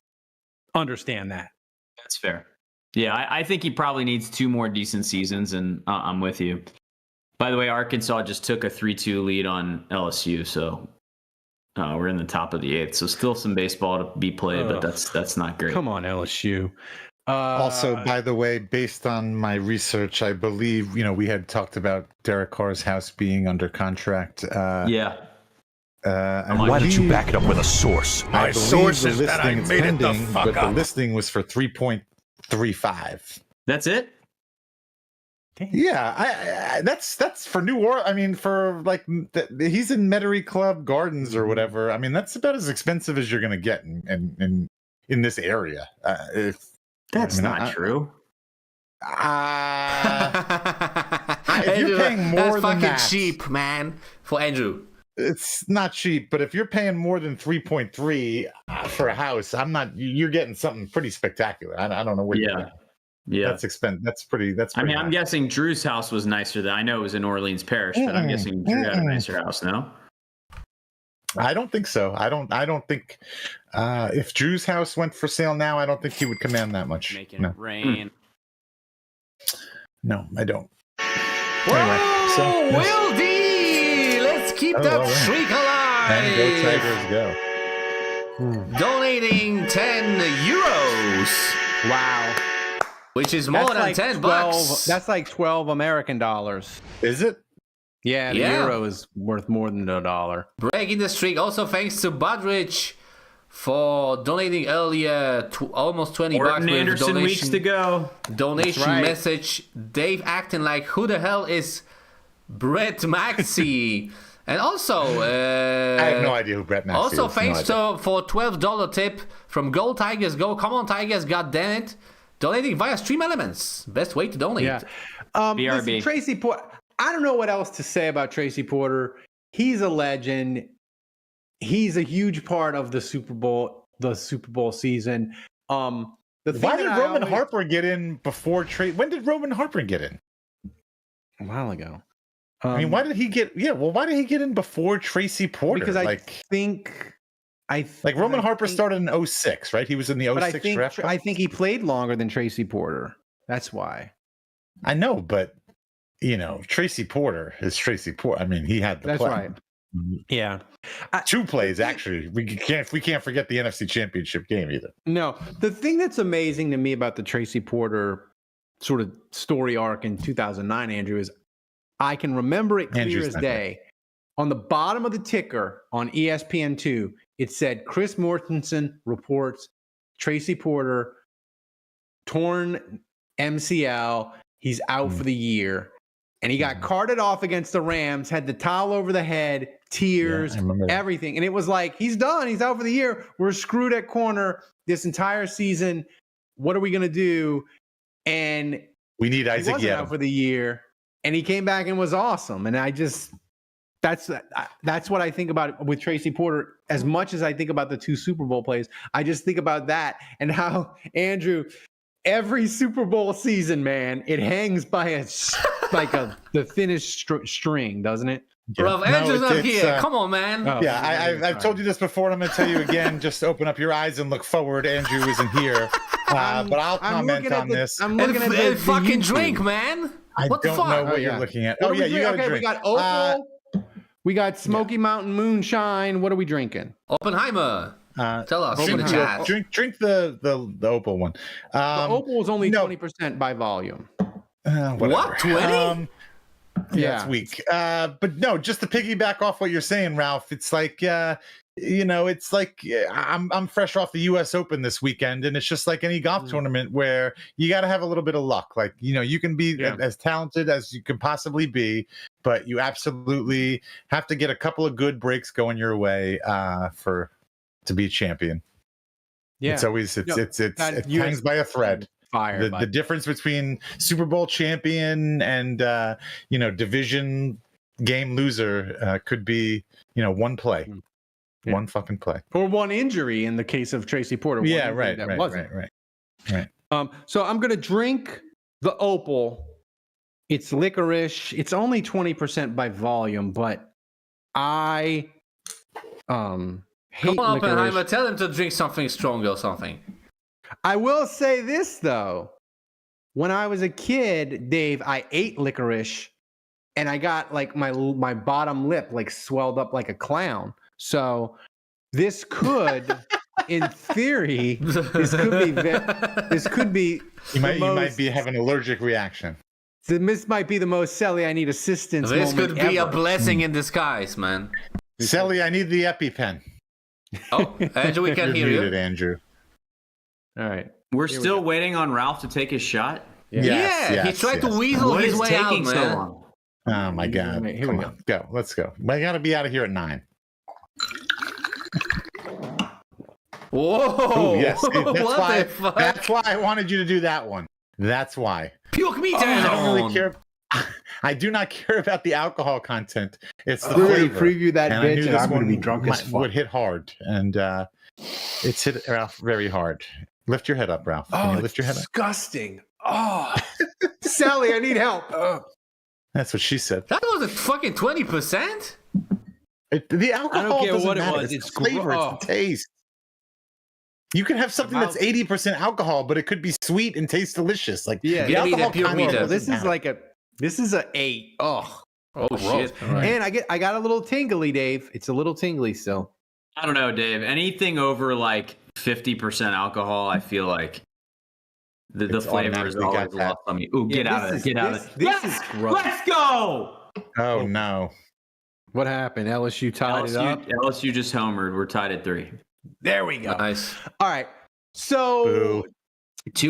understand that. That's fair. Yeah, I think he probably needs 2 more decent seasons, and I'm with you. By the way, Arkansas just took a 3-2 lead on LSU, so we're in the top of the 8th. So still some baseball to be played, but that's not great. Come on, LSU. Also, by the way, based on my research, I believe, we had talked about Derek Carr's house being under contract. Yeah. Why don't you back it up with a source? I My believe source the is that I listing is made it the pending, fuck but the up. listing was for 3.35. That's it. Yeah, that's for New Orleans. I mean, for like he's in Metairie Club Gardens or whatever. I mean, that's about as expensive as you're gonna get in this area. That's I mean, not true. If you're paying more that's than fucking that, cheap, man. For Andrew. it's not cheap. But if you're paying more than 3.3 for a house, you're getting something pretty spectacular. I don't know where. Yeah. That's expensive. That's pretty. I mean, high. I'm guessing Drew's house was nicer than I know it was in Orleans Parish, but I'm guessing Drew had a nicer house. No. I don't think so. I don't think if Drew's house went for sale now, I don't think he would command that much. Making it rain. No, I don't. Whoa, Anyway, so Will D! Let's keep that all right. streak alive! And go Tigers, go. Donating 10 euros, Wow. which is more That's than like 10 12, bucks. That's like 12 American dollars. Is it? Yeah, the Yeah. euro is worth more than $1. Breaking the streak. Also, thanks to Budrich for donating earlier, almost 20 bucks. Orton with Anderson weeks to go. Donation right. message. Dave acting like, who the hell is Brett Maxey? And also, I have no idea who Brett Maxey also, is. thanks for $12 tip from Go Tigers Go. Come on, Tigers, goddammit. it. Donating via Stream Elements. Best way to donate. Yeah. BRB. Listen, Tracy Porter. I don't know what else to say about Tracy Porter. He's a legend. He's a huge part of the Super Bowl season. The thing Why did that Roman Harper get in before Trey? When did Roman Harper get in? A while ago. I mean, why did he get? Yeah, well, why did he get in before Tracy Porter? Because I think Roman Harper started in 06, right? He was in the 06 But I think draft. I think he played longer than Tracy Porter. That's why. I know, but Tracy Porter is Tracy Porter. I mean, he had the That's play. right. Yeah. Two plays actually. We can't forget the NFC Championship game either. No, the thing that's amazing to me about the Tracy Porter sort of story arc in 2009, Andrew, is I can remember it clear Andrew's as not day. On the bottom of the ticker on ESPN2, it said Chris Mortensen reports Tracy Porter torn MCL. He's out for the year. And he got carted off against the Rams, had the towel over the head, tears, everything. And it was like, he's done. He's out for the year. We're screwed at corner this entire season. What are we going to do? And we need Isaac he wasn't out for the year. And he came back and was awesome. And that's what I think about with Tracy Porter. As much as I think about the 2 Super Bowl plays, I just think about that and how, Andrew, every Super Bowl season, man, it hangs by the thinnest string, doesn't it? Bro, Andrew's not here. Come on, man. Oh, Yeah, I've told you this before, and I'm going to tell you again. Just open up your eyes and look forward. Andrew isn't here, but I'll comment on this. I'm looking at And the fucking YouTube. drink, man. I What the don't fuck? know what Oh, you're yeah. looking at. What Oh are yeah, we you got drinking? to Okay, drink. we got Opal. We got Smoky Mountain Moonshine. What are we drinking? Oppenheimer. Tell us in the chat. Drink the Opal one. The Opal is only no. 20% by volume. What? 20? Yeah, it's weak. But no, just to piggyback off what you're saying, Ralph, it's like it's like I'm fresh off the US Open this weekend, and it's just like any golf tournament where you got to have a little bit of luck. Like, you can be as talented as you can possibly be, but you absolutely have to get a couple of good breaks going your way to be champion. Yeah. It's always it hangs by a thread. Fire. The difference between Super Bowl champion and division game loser could be one play, one fucking play, or one injury in the case of Tracy Porter. Yeah, right. So I'm gonna drink the Opal. It's licorice. It's only 20% by volume, but I hate Come on, licorice. Oppenheimer. Tell him to drink something stronger or something. I will say this though. When I was a kid, Dave, I ate licorice and I got like my bottom lip like swelled up like a clown. So this could in theory this could be you might be having an allergic reaction. This might be the most Sally I need assistance This moment could be ever. a blessing in disguise, man. Selly, I need the EpiPen. Oh, Andrew, we can You're hear muted, you. Andrew. All right. We're still waiting on Ralph to take his shot. Yeah, he tried to weasel What his is way out, taking so man. long? Oh my God! Here Come we on, go. Let's go. I gotta be out of here at 9. Whoa! Ooh, yes, that's What why. the fuck? That's why I wanted you to do that one. That's why. Puke me I down. don't really care. I do not care about the alcohol content. It's the We're gonna flavor. preview that And I knew bitch, and this I'm gonna one be drunk as fuck. would hit hard, and it's hit Ralph very hard. Lift your head up, Ralph. Can you lift your head up? Disgusting. Oh, Sally, I need help. That's what she said. That was a fucking 20%. The alcohol care doesn't what it matter. was, It's it's the flavor. gross. It's the taste. You can have something that's 80% alcohol, but it could be sweet and taste delicious. Like Yeah, Give me that pure content meat. doesn't This is matter. like this is a 8. Oh, Oh shit! All right. and I got a little tingly, Dave. It's a little tingly still. I don't know, Dave. Anything over like 50% alcohol, I feel like the It's flavor is automatically always got that. lost on me. Ooh, get out of there! Get out of there! This is gross. Let's go! Oh no. What happened? LSU tied it up. LSU just homered. We're tied at 3. There we go. Nice. All right. So Boo.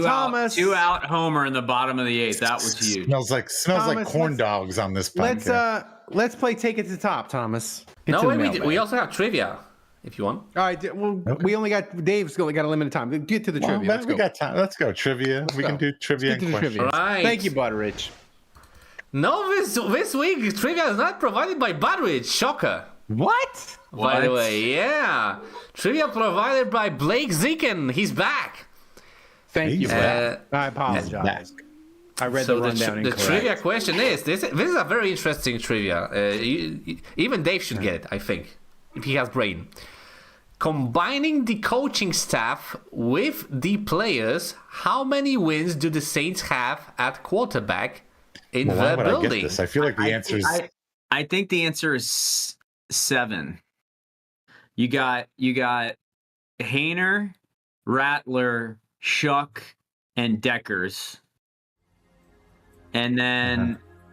Thomas, two out homer in the bottom of the 8th. That was huge. Smells like Thomas, corn let's- dogs on this podcast. let's play Take It to the Top, Thomas. Get No, to the wait, mailbag. we also have trivia, if you want. All right. Well, we only got Dave's only got a limited time. Get to the Well, trivia. man, Let's we go. got time. Let's go. Trivia. We go. can do trivia Let's get and to the questions. trivia. Right. Thank you, Butteridge. No, this week trivia is not provided by Butteridge. Shocker. What? By the way, yeah. Trivia provided by Blake Zekin. He's back. Thank you. He's For back. that. I apologize. I read So the rundown the incorrect. trivia question is this is a very interesting trivia. Even Dave should get it, I think, if he has brain. Combining the coaching staff with the players, how many wins do the Saints have at quarterback in Well, why their would I get building? this? I feel like the answer is I think the answer is 7. You got Hayner, Rattler, Shuck, and Deckers. And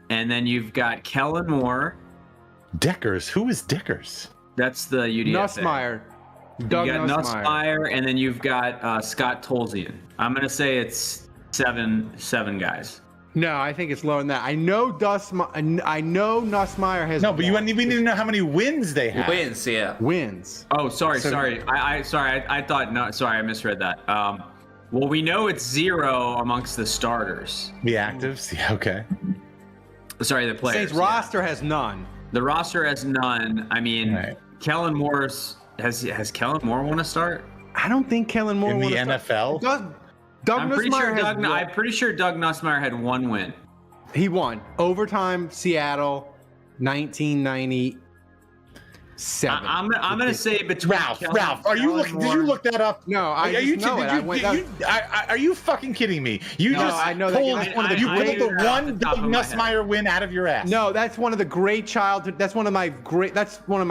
then you've got Kellen Moore. Deckers. Who is Deckers? That's the UDFA. Nussmeier. Doug You got Nussmeier. Nussmeier, and then you've got Scott Tolzien. I'm gonna say it's seven guys. No, I think it's lower than that. I know Nussmeier has No, but we need to know how many wins they have. Wins, yeah. wins. Oh, sorry. I thought no. Sorry, I misread that. Well, we know it's 0 amongst the starters. The actives. Yeah. Okay. Sorry, the players. Saints yeah. roster has none. The roster has none. I mean, Right. Kellen Moore's has Kellen Moore won a start? I don't think Kellen Moore In won the a start. NFL? Doug I'm pretty sure Nussmeier Doug Nussmeier had 1 win. he won overtime. Seattle, 1997. I'm gonna say between Ralph, Kellen did you Moore- look that up? No, I Are you just know it. I went- are you fucking kidding me? You No, just I know that- pulled, that's one of the you great- pulled the off one the top Doug of my head. Nussmeier win out of your ass. No, that's one of the great childhood. That's one of my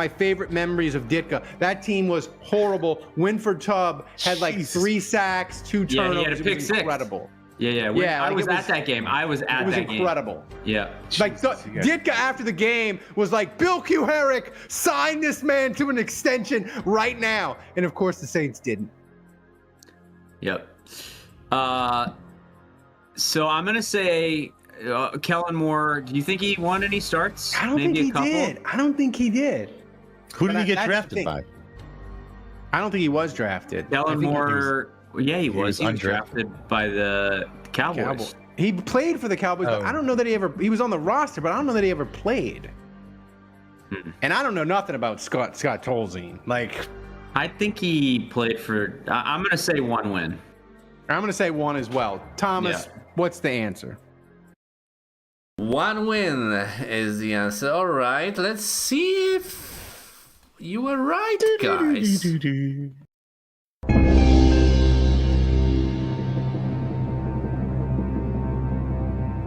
favorite memories of Ditka. That team was horrible. Winford Tubb had like Jesus. 3 sacks, 2 Yeah, turnovers. he had a pick it was six. incredible. Yeah. Yeah, I like, was it was- at that game. I was at It was that game. incredible. Yeah. Like Ditka after the game was like, Bill Q. Herrick, sign this man to an extension right now. And of course the Saints didn't. Yep. So I'm gonna say Kellen Moore. Do you think he won any starts? I don't Maybe think he a couple? did. I don't think he did. Who did But he get that's the drafted thing. by? I don't think he was drafted. Kellen Moore. Yeah, he was was. He was drafted by the Cowboys. Cowboys. He played for the Cowboys, but Oh. I don't know that he was on the roster, but I don't know that he ever played. And I don't know nothing about Scott Tolzien. Like, I think he played for. I'm gonna say 1 win. I'm going to say 1 as well. Thomas, Yeah. what's the answer? 1 win is the answer. All right, let's see if you were right, guys.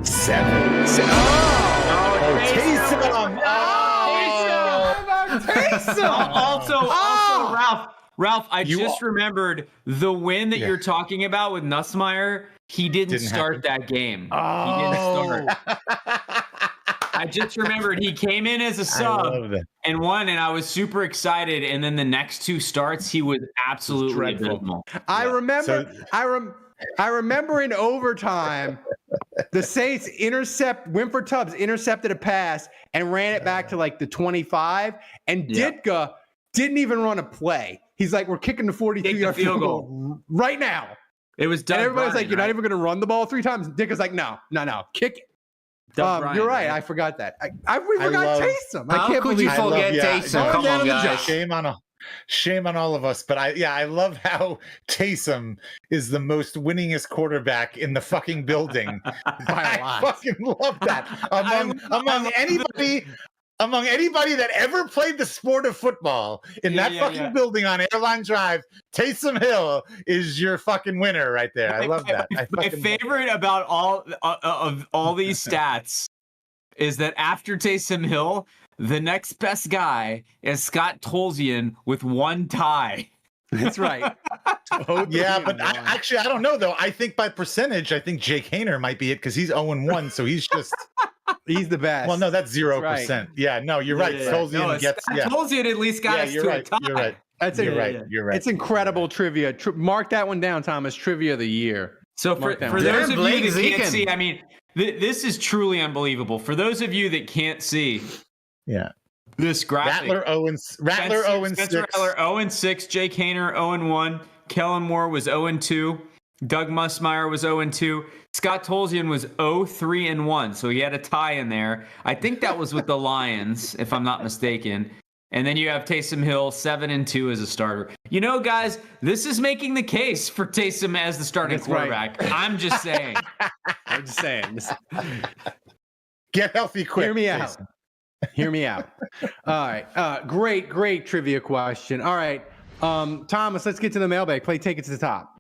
7. Also, Ralph, I just remembered the win that Yeah. you're talking about with Nussmeier. He didn't Didn't start happen. that game. He didn't start. I just remembered he came in as a sub and won, and I was super excited. And then the next 2 starts, he was absolutely abysmal. I remember in overtime, the Saints Winford Tubbs intercepted a pass and ran it back to like the 25, and Ditka didn't even run a play. He's like, we're kicking the 42-yard field goal right now. It was Doug and everybody's Bryan, like, you're not even going to run the ball 3 times. Ditka's like, no, kick it. Bryan, you're right. I forgot that. We forgot Taysom. How could you forget Taysom? Come on, guys. Shame on all of us. But I love how Taysom is the most winningest quarterback in the fucking building. I fucking love that. Among anybody that ever played the sport of football in that fucking building on Airline Drive, Taysom Hill is your fucking winner right there. I love that. My favorite about all these stats is that after Taysom Hill, the next best guy is Scott Tolzien with 1 tie. That's right. Yeah, but I don't know, though. I think by percentage, I think Jake Haener might be it because he's 0-1, so he's just... He's the best. Well, no, that's 0%. Right. Yeah, no, you're right. Tolzien gets... Tolzien at least got us to a tie. You're right. You're right. It's incredible trivia. Mark that one down, Thomas. Trivia of the year. So for those of you that can't see, I mean, this is truly unbelievable. For those of you that can't see... Yeah. This graphic. Rattler 0-6. Spencer Rattler 0-6. Jake Haener 0-1. Kellen Moore was 0-2. Doug Musmeyer was 0-2. Scott Tolzien was 0-3-1. So he had a tie in there. I think that was with the Lions, if I'm not mistaken. And then you have Taysom Hill 7-2 as a starter. You know, guys, this is making the case for Taysom as the starting quarterback. Right. I'm just saying. Get healthy quick. Hear me out. All right. Great trivia question. All right. Thomas, let's get to the mailbag. Take it to the top.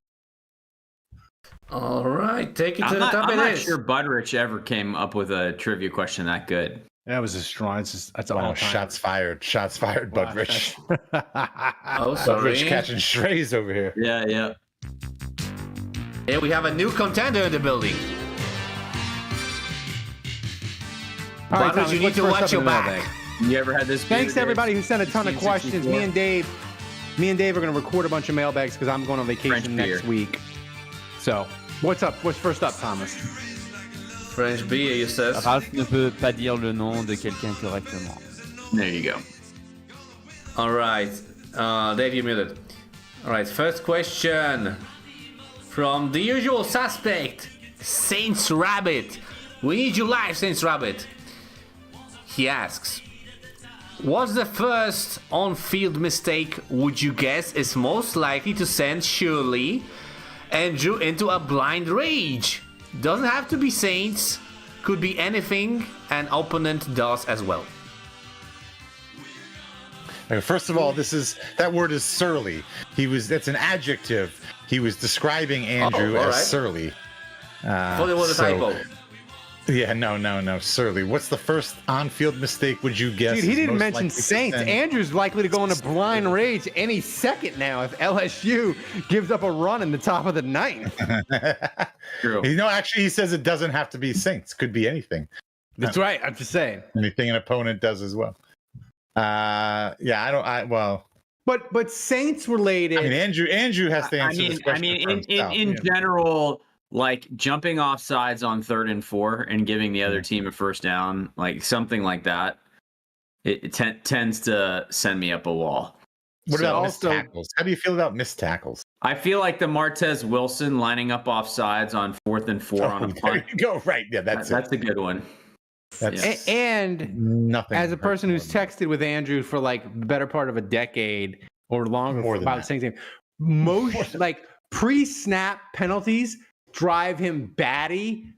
All right. Take it to the top. I'm not sure Budrich ever came up with a trivia question that good. That was a strong. That's all. Shots fired, Budrich. Oh, sorry. Budrich catching strays over here. Yeah. Hey, we have a new contender in the building. All right, Thomas, you need to watch your back. You ever had this? Thanks to everybody who sent a ton of questions. Me and Dave are going to record a bunch of mailbags because I'm going on vacation next week. So, what's up? What's first up, Thomas? French beer, you says. Ralph ne peut pas dire le nom de quelqu'un correctement. There you go. All right. Dave, you muted. All right, first question from the usual suspect, Saints Rabbit. We need you live, Saints Rabbit. He asks, what's the first on-field mistake would you guess is most likely to send Shirley Andrew into a blind rage? Doesn't have to be Saints, could be anything an opponent does as well. First of all, that word is surly. That's an adjective. He was describing Andrew as surly. Thought it was a typo. Yeah, no, surly. What's the first on-field mistake would you guess? Dude, he didn't mention Saints. Andrew's likely to go into blind rage any second now if LSU gives up a run in the top of the ninth. True. Actually, he says it doesn't have to be Saints. Could be anything. That's right. I'm just saying. Anything an opponent does as well. But Saints related. I mean, Andrew has to answer this question. In general, like jumping off sides on 3rd and 4 and giving the other team a first down, like something like that, it tends to send me up a wall. What about missed tackles? How do you feel about missed tackles? I feel like the Martez Wilson lining up off sides on 4th and 4 on a punt. There you go. Right. Yeah, that's a good one. And nothing. As a person who's texted with Andrew for like the better part of a decade or longer about the same thing, most like pre-snap penalties drive him batty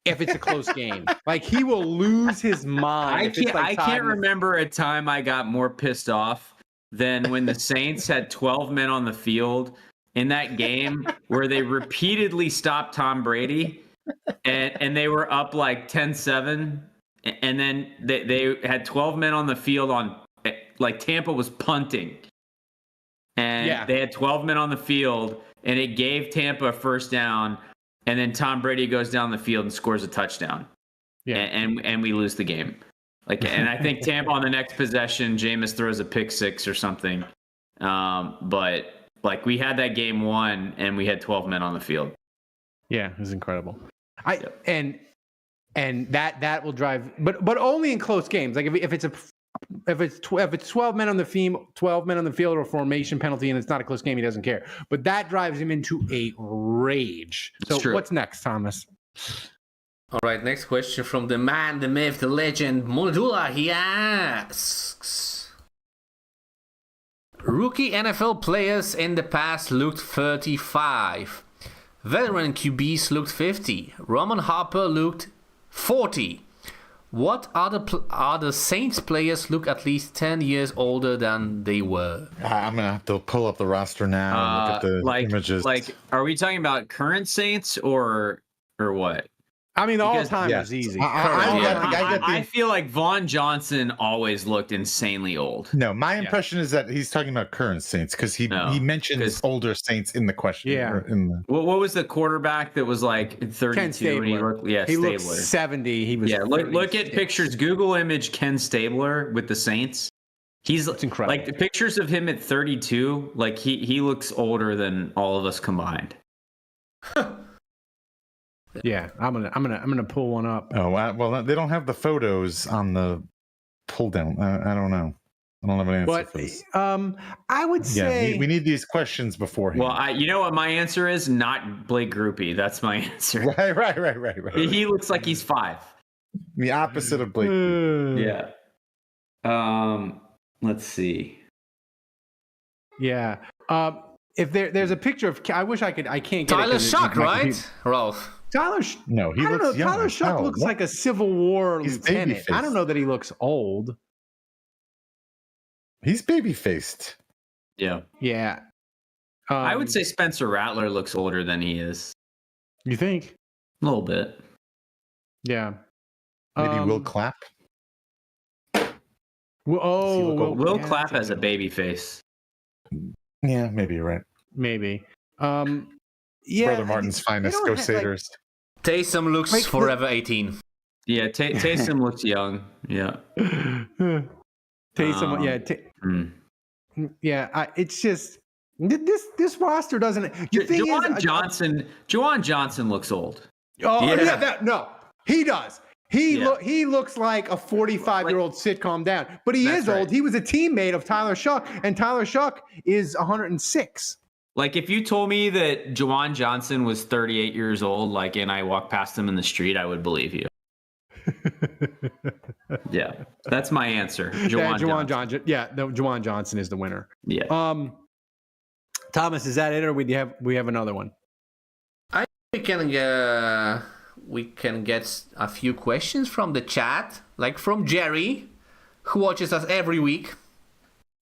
if it's a close game. Like he will lose his mind. I can't remember a time I got more pissed off than when the Saints had 12 men on the field in that game where they repeatedly stopped Tom Brady and they were up like 10-7 and then they had 12 men on the field on like Tampa was punting and they had 12 men on the field and it gave Tampa a first down. And then Tom Brady goes down the field and scores a touchdown. and we lose the game. Like, and I think Tampa on the next possession, Jameis throws a pick 6 or something. But like we had that game won, and we had 12 men on the field. Yeah, it was incredible. And that will drive, but only in close games. Like if it's 12 men on the field, 12 men on the field, or a formation penalty, and it's not a close game, he doesn't care. But that drives him into a rage. So what's next, Thomas? All right, next question from the man, the myth, the legend, Moldula. He asks, rookie NFL players in the past looked 35. Veteran QBs looked 50. Roman Harper looked 40. What other Saints players look at least 10 years older than they were? I'm gonna have to pull up the roster now and look at the images. Like, are we talking about current Saints or what? I mean, the all-time is easy. I feel like Vaughn Johnson always looked insanely old. No, my impression is that he's talking about current Saints because he mentions older Saints in the question. Yeah. What was the quarterback that was like 32? Ken Stabler. He looked 70. He was. Yeah, look at pictures. Google image Ken Stabler with the Saints. It's incredible. Like the pictures of him at 32. Like he looks older than all of us combined. Yeah, I'm gonna pull one up. Oh well, they don't have the photos on the pull down. I don't know. I don't have an answer for this. I would say we need these questions beforehand. Well, you know what my answer is? Not Blake Groupie. That's my answer. Right. He looks like he's 5. The opposite of Blake. Yeah. Let's see. Yeah. If there's a picture of, I wish I can't get Tyler it. Shuck, right, Ralph? No, he looks young. Tyler Shuck looks like a Civil War lieutenant. baby-faced. I don't know that he looks old. He's baby-faced. Yeah. Yeah. I would say Spencer Rattler looks older than he is. You think? A little bit. Yeah. Maybe Will Clapp? Will Clapp has a baby face. Yeah, maybe you're right. Maybe. Yeah. Brother Martin's finest. Go Satyrs. Taysom looks forever 18. Yeah, Taysom looks young. Yeah. Taysom, it's just this roster doesn't. Juwan Johnson looks old. Oh yeah, he does. He looks like a 45-year-old sitcom down, but he is old. He was a teammate of Tyler Shuck, and Tyler Shuck is 106. Like if you told me that Juwan Johnson was 38 years old, and I walked past him in the street, I would believe you. Yeah, that's my answer. Juwan Johnson. Yeah, Juwan Johnson is the winner. Yeah. Thomas, is that it, or we have another one? I think we can get a few questions from the chat, like from Jerry, who watches us every week.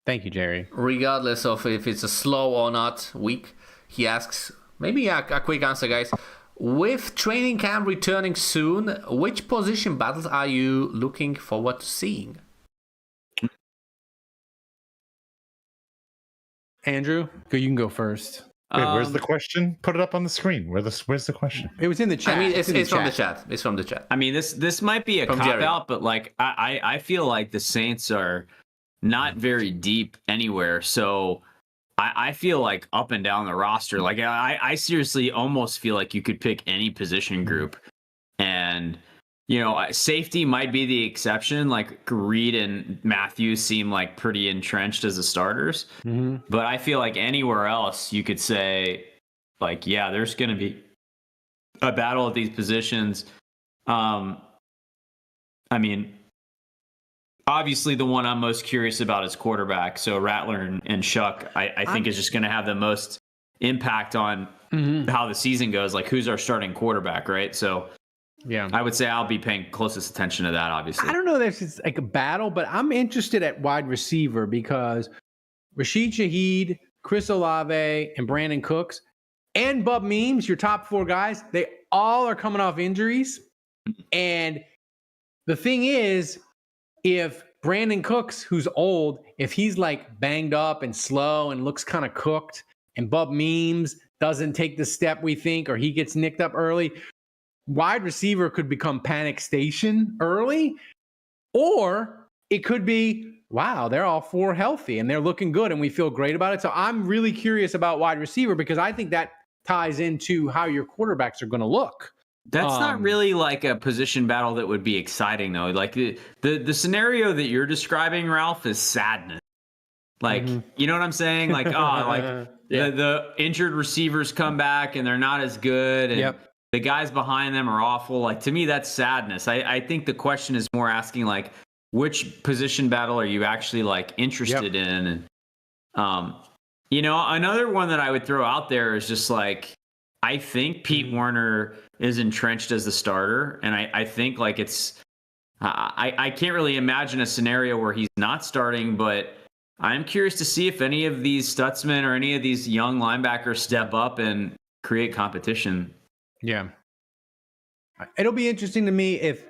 Thank you, Jerry. Regardless of if it's a slow or not week, he asks, maybe a quick answer, guys. With training camp returning soon, which position battles are you looking forward to seeing? Andrew, you can go first. Wait, where's the question? Put it up on the screen. Where's the question? It was in the chat. I mean, it's from the chat. It's from the chat. I mean, this might be a cop-out, but I feel like the Saints are not very deep anywhere. So I feel like up and down the roster, I seriously almost feel like you could pick any position group, and safety might be the exception. Like Reed and Matthews seem like pretty entrenched as the starters, but I feel like anywhere else you could say, there's going to be a battle at these positions. I mean, obviously, the one I'm most curious about is quarterback. So Rattler and Shuck, I think, is just going to have the most impact on how the season goes. Like, who's our starting quarterback, right? So, yeah, I would say I'll be paying closest attention to that, obviously. I don't know if it's like a battle, but I'm interested at wide receiver because Rashid Shaheed, Chris Olave, and Brandon Cooks, and Bub Memes, your top 4 guys, they all are coming off injuries. And the thing is, if Brandon Cooks, who's old, if he's banged up and slow and looks kind of cooked, and Bub Memes doesn't take the step we think, or he gets nicked up early, wide receiver could become panic station early, or it could be, wow, they're all 4 healthy and they're looking good and we feel great about it. So I'm really curious about wide receiver because I think that ties into how your quarterbacks are going to look. That's not really like a position battle that would be exciting though. Like the scenario that you're describing, Ralph, is sadness. Like, you know what I'm saying? Like, the injured receivers come back and they're not as good. And the guys behind them are awful. Like, to me, that's sadness. I think the question is more asking, like, which position battle are you actually, like, interested in? And, you know, another one that I would throw out there is just, like, I think Pete Werner is entrenched as the starter. And I think, like, it's I can't really imagine a scenario where he's not starting, but I'm curious to see if any of these Stutzman or any of these young linebackers step up and create competition. Yeah. It'll be interesting to me if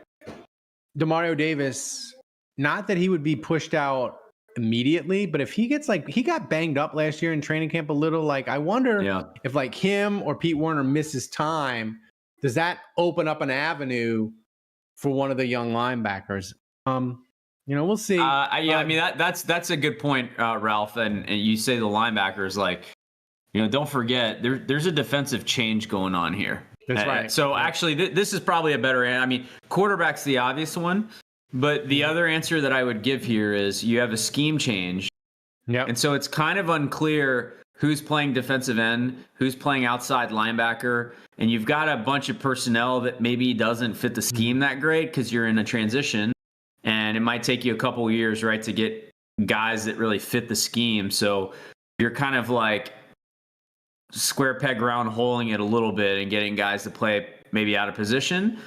Demario Davis, not that he would be pushed out immediately, but if he gets he got banged up last year in training camp a little, like I wonder if like him or Pete Werner misses time, does that open up an avenue for one of the young linebackers? You know, we'll see. I mean, that's a good point, Ralph. And you say the linebackers, like, you know, don't forget there's a defensive change going on here. That's right. So actually, this is probably a better answer. I mean, quarterback's the obvious one, but the other answer that I would give here is you have a scheme change. Yeah. And so it's kind of unclear who's playing defensive end, who's playing outside linebacker, and you've got a bunch of personnel that maybe doesn't fit the scheme that great because you're in a transition. And it might take you a couple of years, right, to get guys that really fit the scheme. So you're kind of like square peg round holing it a little bit and getting guys to play maybe out of position.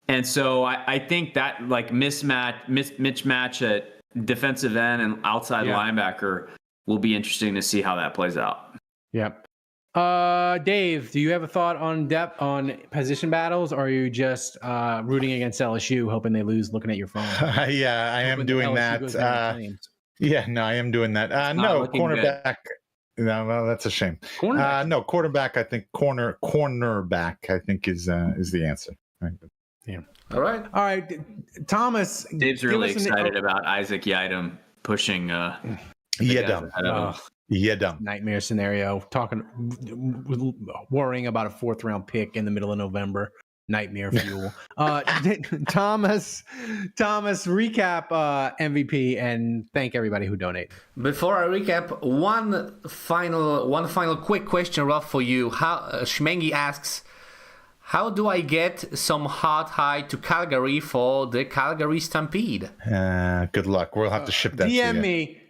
And so I think that like mismatch at defensive end and outside linebacker will be interesting to see how that plays out. Yep. Dave, do you have a thought on depth on position battles, or are you just rooting against LSU, hoping they lose, looking at your phone? Yeah, I am doing that. I am doing that. No, cornerback. No, well, that's a shame. No, quarterback. I think cornerback. I think is the answer. Right. Yeah. All right. Thomas. Dave's really excited about Isaac Yiadom pushing. Nightmare scenario. Worrying about a 4th round pick in the middle of November. Nightmare fuel. Thomas, recap MVP and thank everybody who donated. Before I recap, one final quick question, Ralph, for you. How Shmengi asks, how do I get some hot hide to Calgary for the Calgary Stampede? Good luck. We'll have to ship that. DM me.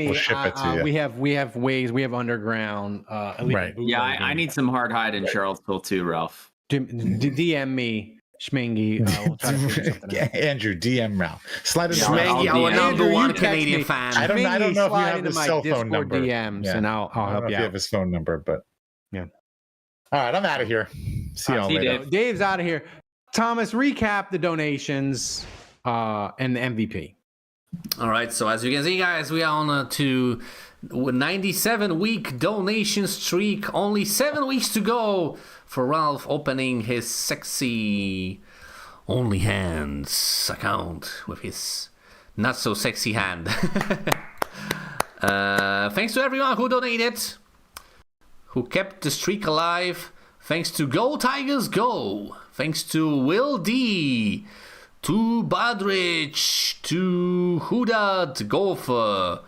We'll ship it to you. We have ways. We have underground. Right. Yeah, I need some hard hide in Charlottesville too, Ralph. DM me, Shmengi. We'll try to figure something out. Andrew, DM Ralph. Slide into Shmengi, our number Andrew, one Canadian fan. I don't know if you have his cell phone number. DMs, and I'll help you out. You have his phone number, but yeah. All right, I'm out of here. See y'all later. Dave's out of here. Thomas, recap the donations and the MVP. All right, so as you can see, guys, we are on to 97-week donation streak. Only 7 weeks to go for Ralph opening his sexy only hands account with his not so sexy hand. Thanks to everyone who donated, who kept the streak alive. Thanks to Go Tigers Go. Thanks to Will D. To Badrich, to Hudat Golfer,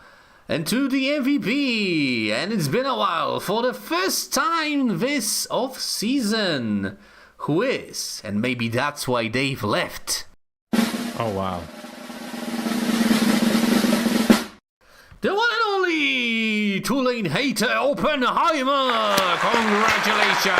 and to the MVP. And it's been a while for the first time this off-season. Who is? And maybe that's why Dave left. Oh, wow. The one and only Tulane hater Oppenheimer. Congratulations.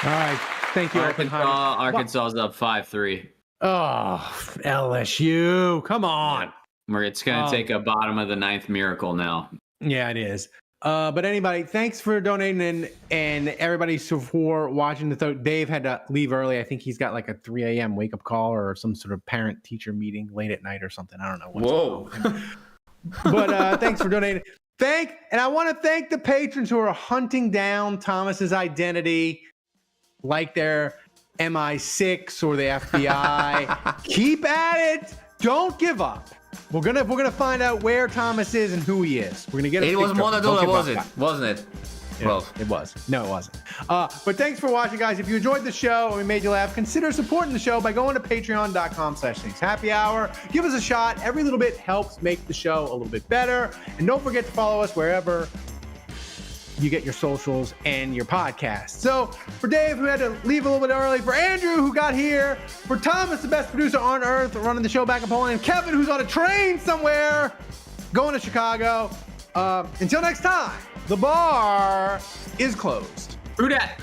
All right. Thank you, Arkansas is up 5-3. Oh, LSU. Come on. It's going to take a bottom of the 9th miracle now. Yeah, it is. But anybody, thanks for donating and everybody for watching the Dave had to leave early. I think he's got like a 3 a.m. wake-up call or some sort of parent-teacher meeting late at night or something. I don't know. Whoa. But thanks for donating. And I want to thank the patrons who are hunting down Thomas's identity. like they're MI6 or the FBI. Keep at it. Don't give up. We're gonna find out where Thomas is and who he is. We're gonna get. It was Monadula, wasn't it? Yeah, well, it was. No, it wasn't. But thanks for watching, guys. If you enjoyed the show and we made you laugh, consider supporting the show by going to patreon.com/SaintsHappyHour. Give us a shot. Every little bit helps make the show a little bit better. And don't forget to follow us wherever you get your socials and your podcast. So for Dave, who had to leave a little bit early, for Andrew, who got here, for Thomas, the best producer on earth, running the show back in Poland, and Kevin, who's on a train somewhere going to Chicago. Until next time, the bar is closed. Brudette.